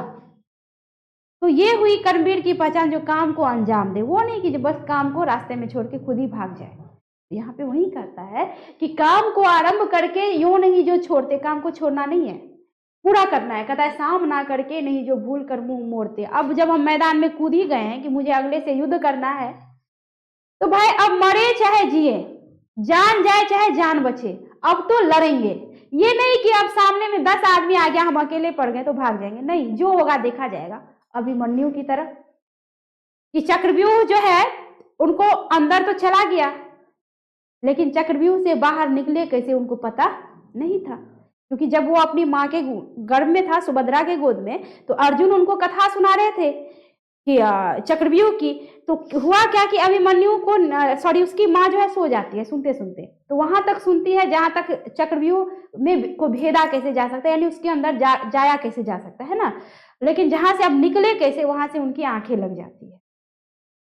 तो ये हुई कर्मवीर की पहचान, जो काम को अंजाम दे, वो नहीं कि जो बस काम को रास्ते में छोड़ के खुद ही भाग जाए। यहाँ पे वही करता है कि काम को आरंभ करके यूं नहीं जो छोड़ते, काम को छोड़ना नहीं है, पूरा करना है। कहता है साम ना करके नहीं जो भूल कर मुंह मोड़ते। अब जब हम मैदान में कूद ही गए हैं कि मुझे अगले से युद्ध करना है, तो भाई अब मरे चाहे जिए, जान जाए चाहे जान बचे, अब तो लड़ेंगे। ये नहीं कि अब सामने में 10 आदमी आ गया, हम अकेले पड़ गए तो भाग जाएंगे, नहीं, जो होगा देखा जाएगा। अभिमन्यु की तरह कि चक्रव्यूह जो है उनको अंदर तो चला गया, लेकिन चक्रव्यूह से बाहर निकले कैसे उनको पता नहीं था, क्योंकि जब वो अपनी माँ के गर्भ में था, सुभद्रा के गोद में, तो अर्जुन उनको कथा सुना रहे थे कि चक्रव्यूह की। तो हुआ क्या कि अभिमन्यु को उसकी माँ जो है सो जाती है सुनते सुनते, तो वहां तक सुनती है जहां तक चक्रव्यूह में को भेदा कैसे जा सकता है, यानी उसके अंदर जाया कैसे जा सकता है ना। लेकिन जहां से अब निकले कैसे, वहां से उनकी आंखें लग जाती है।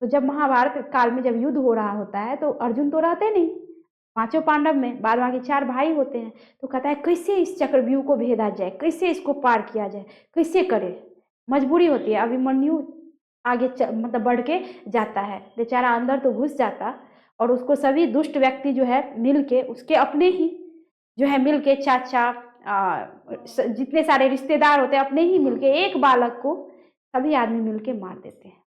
तो जब महाभारत काल में जब युद्ध हो रहा होता है तो अर्जुन तो रहते नहीं, 5 पांडव में बाद बाकी 4 भाई होते हैं। तो कहता है कैसे इस चक्रव्यूह को भेदा जाए, कैसे इसको पार किया जाए, कैसे करे। मजबूरी होती है, अभिमन्यु आगे मतलब बढ़ के जाता है, बेचारा अंदर तो घुस जाता, और उसको सभी दुष्ट व्यक्ति जो है मिलके, उसके अपने ही जो है मिलके, चाचा जितने सारे रिश्तेदार होते हैं अपने ही मिलके, एक बालक को सभी आदमी मिलके मार देते हैं।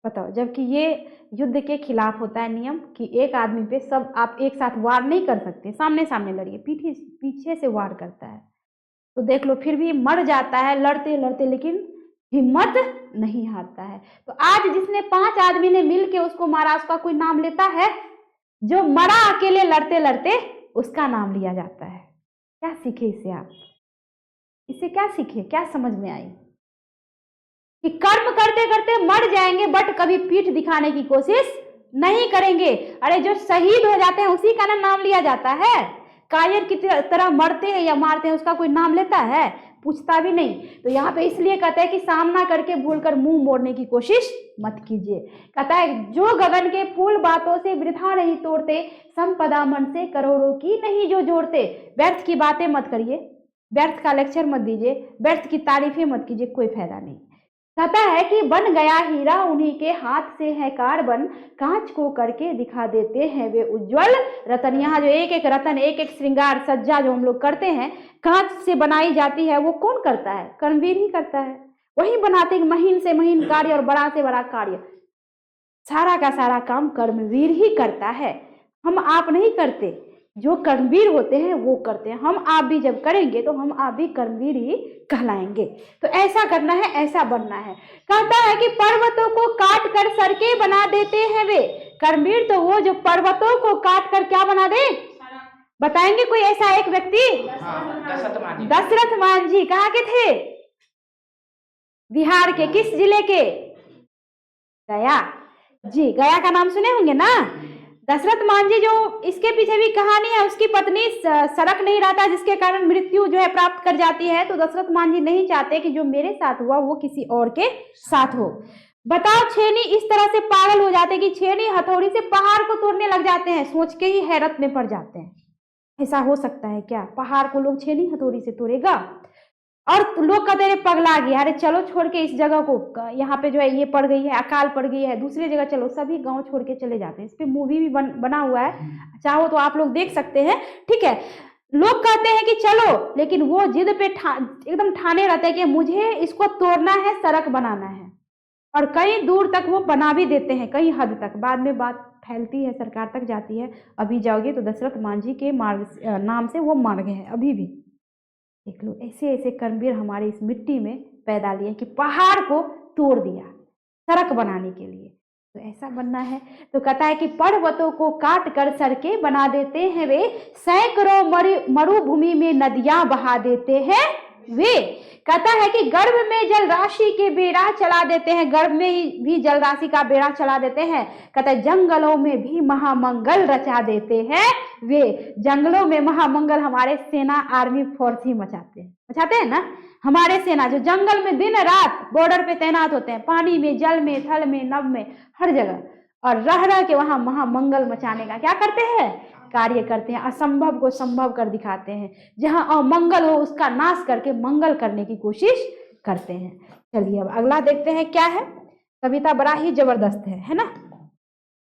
बताओ, जबकि ये युद्ध के खिलाफ होता है नियम कि एक आदमी पे सब आप एक साथ वार नहीं कर सकते, सामने सामने लड़िए, पीछे से वार करता है। तो देख लो, फिर भी मर जाता है लड़ते लड़ते, लेकिन हिम्मत नहीं हारता है। तो आज जिसने 5 आदमी ने मिलके उसको मारा, उसका कोई नाम लेता है? जो मरा अकेले लड़ते लड़ते, उसका नाम लिया जाता है। क्या सीखे इससे आप? इससे क्या सीखे, क्या समझ में आई? कि कर्म करते करते मर जाएंगे, बट कभी पीठ दिखाने की कोशिश नहीं करेंगे। अरे जो शहीद हो जाते हैं उसी का नाम लिया जाता है। कायर की तरह मरते हैं या मारते हैं, उसका कोई नाम लेता है? पूछता भी नहीं। तो यहाँ पे इसलिए कहता है कि सामना करके भूलकर मुंह मोड़ने की कोशिश मत कीजिए। कहता है जो गगन के फूल बातों से वृथा नहीं तोड़ते, संपदा मन से करोड़ों की नहीं जो जोड़ते। व्यर्थ की बातें मत करिए, व्यर्थ का लेक्चर मत दीजिए, व्यर्थ की तारीफें मत कीजिए, कोई फायदा नहीं। कहता है कि बन गया हीरा उन्हीं के हाथ से है कार्बन, कांच को करके दिखा देते हैं वे उज्जवल रतन। यहाँ जो एक एक रतन, एक एक श्रृंगार सज्जा जो हम लोग करते हैं, कांच से बनाई जाती है, वो कौन करता है? कर्मवीर ही करता है। वही बनाते हैं महीन से महीन कार्य और बड़ा से बड़ा कार्य, सारा का सारा काम कर्मवीर ही करता है, हम आप नहीं करते। जो कर्मवीर होते हैं वो करते हैं। हम आप भी जब करेंगे तो हम आप भी कर्मवीर ही कहलाएंगे। तो ऐसा करना है, ऐसा बनना है। कहता है कि पर्वतों को काट कर सड़कें बना देते हैं वे। कर्मवीर तो वो जो पर्वतों को काट कर क्या बना दे? बताएंगे कोई ऐसा एक व्यक्ति? दशरथ मान जी। कहाँ के थे? बिहार के। किस जिले के? गया जी। गया का नाम सुने होंगे ना। दशरथ मान जी, जो इसके पीछे भी कहानी है, उसकी पत्नी सड़क नहीं रहता, जिसके कारण मृत्यु जो है प्राप्त कर जाती है। तो दशरथ मान जी नहीं चाहते कि जो मेरे साथ हुआ वो किसी और के साथ हो। बताओ, छेनी इस तरह से पागल हो जाते कि छेनी हथौड़ी से पहाड़ को तोड़ने लग जाते हैं। सोच के ही हैरत में पड़ जाते हैं, ऐसा हो सकता है क्या? पहाड़ को लोग छेनी हथौड़ी से तोड़ेगा? और लोग कहते हैं पगला गया, अरे चलो छोड़ के इस जगह को, यहाँ पे जो है ये पड़ गई है, अकाल पड़ गई है, दूसरी जगह चलो। सभी गांव छोड़ के चले जाते हैं। इस पे मूवी भी बना हुआ है, चाहो तो आप लोग देख सकते हैं। ठीक है, लोग कहते हैं कि चलो, लेकिन वो जिद पे एकदम ठाने रहते हैं कि मुझे इसको तोड़ना है, सड़क बनाना है। और कई दूर तक वो बना भी देते हैं, कई हद तक। बाद में बात फैलती है, सरकार तक जाती है। अभी जाओगे तो दशरथ मांझी के मार्ग नाम से वो मार्ग है अभी भी। देख लो, ऐसे ऐसे कर्मवीर हमारे इस मिट्टी में पैदा लिए कि पहाड़ को तोड़ दिया सड़क बनाने के लिए। तो ऐसा बनना है। तो कहता है कि पर्वतों को काट कर सड़कें बना देते हैं वे, सैकड़ों मरुभूमि में नदियां बहा देते हैं वे। कहता है कि गर्भ में जल राशि के बेड़ा चला देते हैं, गर्भ में ही भी जल राशि का बेड़ा चला देते हैं। कहता है जंगलों में भी महामंगल रचा देते हैं वे जंगलों में महामंगल हमारे सेना आर्मी फोर्स ही मचाते हैं ना। हमारे सेना जो जंगल में दिन रात बॉर्डर पे तैनात होते हैं, पानी में, जल में, थल में, नभ में, हर जगह, और रह रह के वहां महामंगल मचाने का क्या करते हैं, कार्य करते हैं। असंभव को संभव कर दिखाते हैं, जहां अमंगल हो उसका नाश करके मंगल करने की कोशिश करते हैं। चलिए अब अगला देखते हैं क्या है। कविता बड़ा ही जबरदस्त है ना।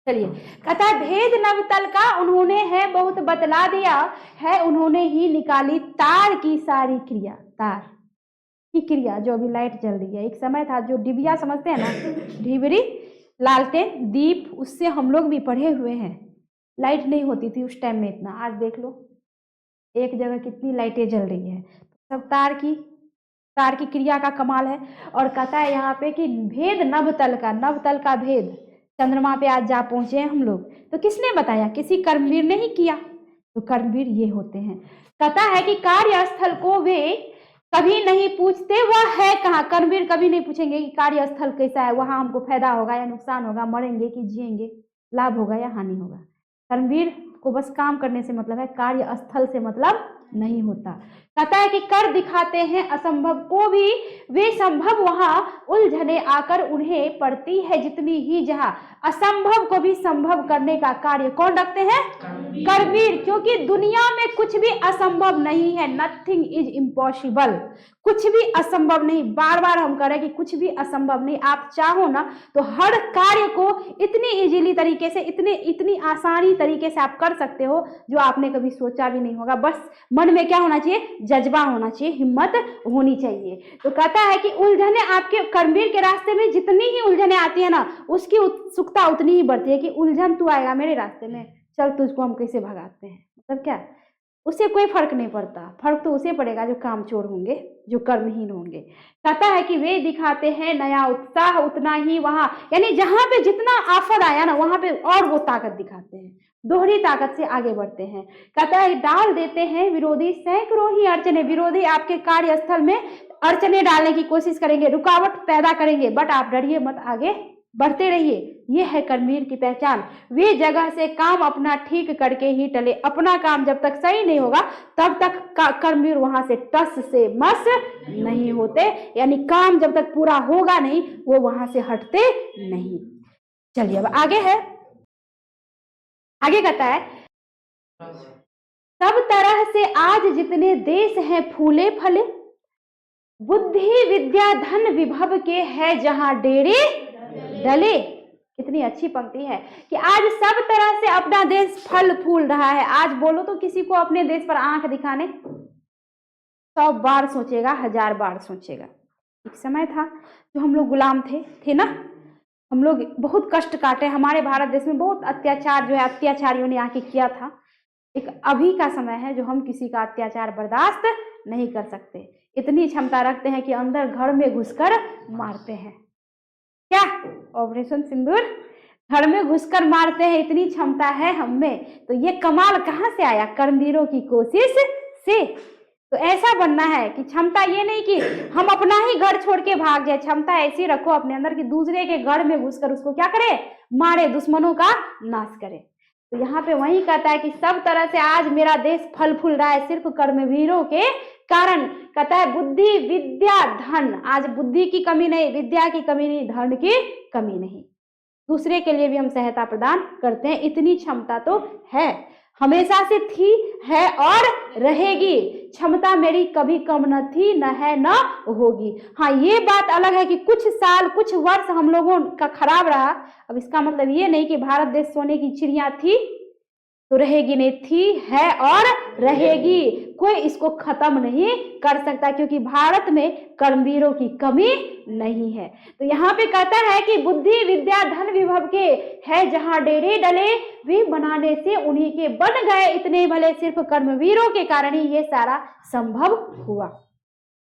चलिए, कहता है भेद नवतल का उन्होंने है बहुत बतला दिया है, उन्होंने ही निकाली तार की सारी क्रिया। तार की क्रिया, जो अभी लाइट जल रही है, एक समय था जो डिबिया समझते हैं ना, ढिबरी, लालटेन, दीप, उससे हम लोग भी पढ़े हुए हैं। लाइट नहीं होती थी उस टाइम में इतना, आज देख लो एक जगह कितनी लाइटें जल रही है। सब तार की क्रिया का कमाल है। और कहता है यहाँ पे कि भेद नवतल का भेद, चंद्रमा पे आज जा पहुंचे हैं हम लोग, तो किसने बताया, किसी कर्मवीर ने ही किया। तो कर्मवीर ये होते हैं। कहता है कि कार्यस्थल को वे कभी नहीं पूछते वह है कहाँ। कर्मवीर कभी नहीं पूछेंगे कि कार्यस्थल कैसा है, वहां हमको फायदा होगा या नुकसान होगा, मरेंगे कि जिएंगे, लाभ होगा या हानि होगा। कर्मवीर को बस काम करने से मतलब है, कार्यस्थल से मतलब नहीं होता। कहता है कि कर दिखाते हैं असंभव को भी वे संभव, वहां उलझने आकर उन्हें पड़ती है जितनी ही जहां। असंभव को भी संभव करने का कार्य कौन रखते हैं, कर्मवीर। क्योंकि दुनिया में कुछ भी असंभव नहीं है, नथिंग इज इम्पॉसिबल, कुछ भी असंभव नहीं। बार बार हम कह रहे हैं कि कुछ भी असंभव नहीं। आप चाहो ना तो हर कार्य को इतनी इजीली तरीके से, इतनी आसानी तरीके से आप कर सकते हो जो आपने कभी सोचा भी नहीं होगा। बस मन में क्या होना चाहिए, जज्बा होना चाहिए, हिम्मत होनी चाहिए। तो कहता है कि उलझने आपके कर्मवीर के रास्ते में जितनी ही उलझने आती है ना, उसकी उत्सुकता उतनी ही बढ़ती है कि उलझन तू आएगा मेरे रास्ते में, चल तुझको हम कैसे भगाते हैं। मतलब क्या, उससे कोई फर्क नहीं पड़ता, फर्क तो उसे पड़ेगा जो कामचोर होंगे, जो कर्महीन होंगे। कहता है कि वे दिखाते हैं नया उत्साह उतना ही वहां, यानी जहां पे जितना आफत आया ना वहां पे और वो ताकत दिखाते हैं, दोहरी ताकत से आगे बढ़ते हैं। कहता है डाल देते हैं विरोधी सैकड़ों ही अड़चने, विरोधी आपके कार्यस्थल में अड़चने डालने की कोशिश करेंगे, रुकावट पैदा करेंगे, बट आप डरिए मत, आगे बढ़ते रहिए। ये है कर्मवीर की पहचान। वे जगह से काम अपना ठीक करके ही टले, अपना काम जब तक सही नहीं होगा तब तक कर्मवीर वहां से टस से मस नहीं होते, यानी काम जब तक पूरा होगा नहीं वो वहां से हटते नहीं। चलिए अब आगे है, आगे कहता है सब तरह से आज जितने देश हैं फूले फले, बुद्धि विद्या धन विभव के है जहां डेरे डले। कितनी अच्छी पंक्ति है कि आज सब तरह से अपना देश फल फूल रहा है। आज बोलो तो किसी को अपने देश पर आंख दिखाने 100 बार सोचेगा, 1000 बार सोचेगा। एक समय था जो हम लोग गुलाम थे ना, हम लोग बहुत कष्ट काटे, हमारे भारत देश में बहुत अत्याचार जो है अत्याचारियों ने आके किया था। एक अभी का समय है जो हम किसी का अत्याचार बर्दाश्त नहीं कर सकते, इतनी क्षमता रखते हैं कि अंदर घर में घुसकर मारते हैं। क्या ऑपरेशन सिंदूर, घर में घुसकर मारते हैं, इतनी क्षमता है हम में। तो ये कमाल कहाँ से आया, कर्मवीरों की कोशिश से। तो ऐसा बनना है कि क्षमता ये नहीं कि हम अपना ही घर छोड़ के भाग जाए, क्षमता ऐसी रखो अपने अंदर कि दूसरे के घर में घुसकर उसको क्या करे, मारे, दुश्मनों का नाश करे। तो यहाँ पे वही कहता है कि सब तरह से आज मेरा देश फल फूल रहा है सिर्फ कर्मवीरों के कारण। कहता है बुद्धि विद्या धन, आज बुद्धि की कमी नहीं, विद्या की कमी नहीं, धन की कमी नहीं, दूसरे के लिए भी हम सहायता प्रदान करते हैं, इतनी क्षमता तो है, हमेशा से थी, है और रहेगी। क्षमता मेरी कभी कम न थी, न है, न होगी। हाँ ये बात अलग है कि कुछ साल कुछ वर्ष हम लोगों का खराब रहा। अब इसका मतलब ये नहीं कि भारत देश सोने की चिड़िया थी तो रहेगी नहीं, थी, है और रहेगी, कोई इसको खत्म नहीं कर सकता, क्योंकि भारत में कर्मवीरों की कमी नहीं है। तो यहाँ पे कहता है कि बुद्धि विद्या धन विभव के है जहां डेरे डले, वे बनाने से उन्हीं के बन गए इतने भले, सिर्फ कर्मवीरों के कारण ही ये सारा संभव हुआ।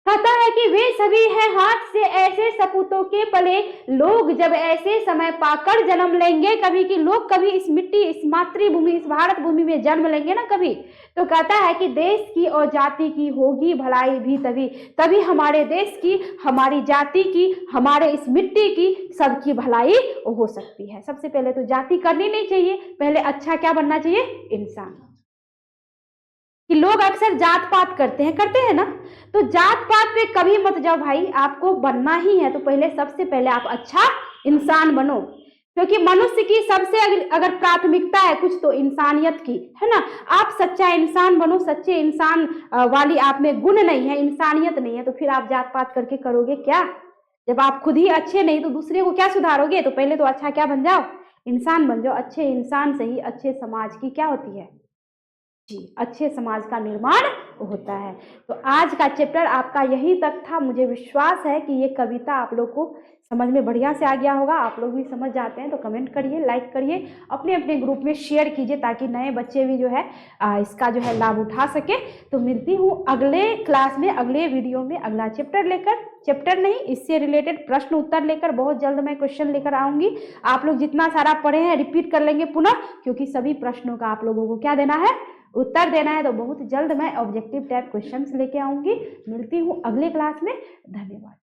कहता है कि वे सभी हैं हाथ से ऐसे सपूतों के पले, लोग जब ऐसे समय पाकर जन्म लेंगे कभी, कि लोग कभी इस मिट्टी, इस मातृभूमि, इस भारत भूमि में जन्म लेंगे ना कभी, तो कहता है कि देश की और जाति की होगी भलाई भी तभी, तभी हमारे देश की, हमारी जाति की, हमारे इस मिट्टी की, सबकी भलाई हो सकती है। सबसे पहले तो जाति करनी नहीं चाहिए, पहले अच्छा क्या बनना चाहिए, इंसान। कि लोग अक्सर जात पात करते हैं ना, तो जात पात पे कभी मत जाओ भाई। आपको बनना ही है तो पहले, सबसे पहले आप अच्छा इंसान बनो, क्योंकि मनुष्य की सबसे अगर प्राथमिकता है कुछ तो इंसानियत की, है ना। आप सच्चा इंसान बनो। सच्चे इंसान वाली आप में गुण नहीं है, इंसानियत नहीं है, तो फिर आप जात पात करके करोगे क्या? जब आप खुद ही अच्छे नहीं तो दूसरे को क्या सुधारोगे? तो पहले तो अच्छा क्या बन जाओ, इंसान बन जाओ। अच्छे इंसान से ही अच्छे समाज की क्या होती है जी, अच्छे समाज का निर्माण होता है। तो आज का चैप्टर आपका यही तक था। मुझे विश्वास है कि ये कविता आप लोग को समझ में बढ़िया से आ गया होगा। आप लोग भी समझ जाते हैं तो कमेंट करिए, लाइक करिए, अपने अपने ग्रुप में शेयर कीजिए, ताकि नए बच्चे भी जो है इसका जो है लाभ उठा सके। तो मिलती हूँ अगले क्लास में, अगले वीडियो में, अगला चैप्टर लेकर, चैप्टर नहीं, इससे रिलेटेड प्रश्न उत्तर लेकर बहुत जल्द मैं क्वेश्चन लेकर आऊंगी। आप लोग जितना सारा पढ़े हैं रिपीट कर लेंगे पुनः, क्योंकि सभी प्रश्नों का आप लोगों को क्या देना है, उत्तर देना है। तो बहुत जल्द मैं ऑब्जेक्टिव टाइप क्वेश्चंस लेके आऊंगी। मिलती हूँ अगले क्लास में। धन्यवाद।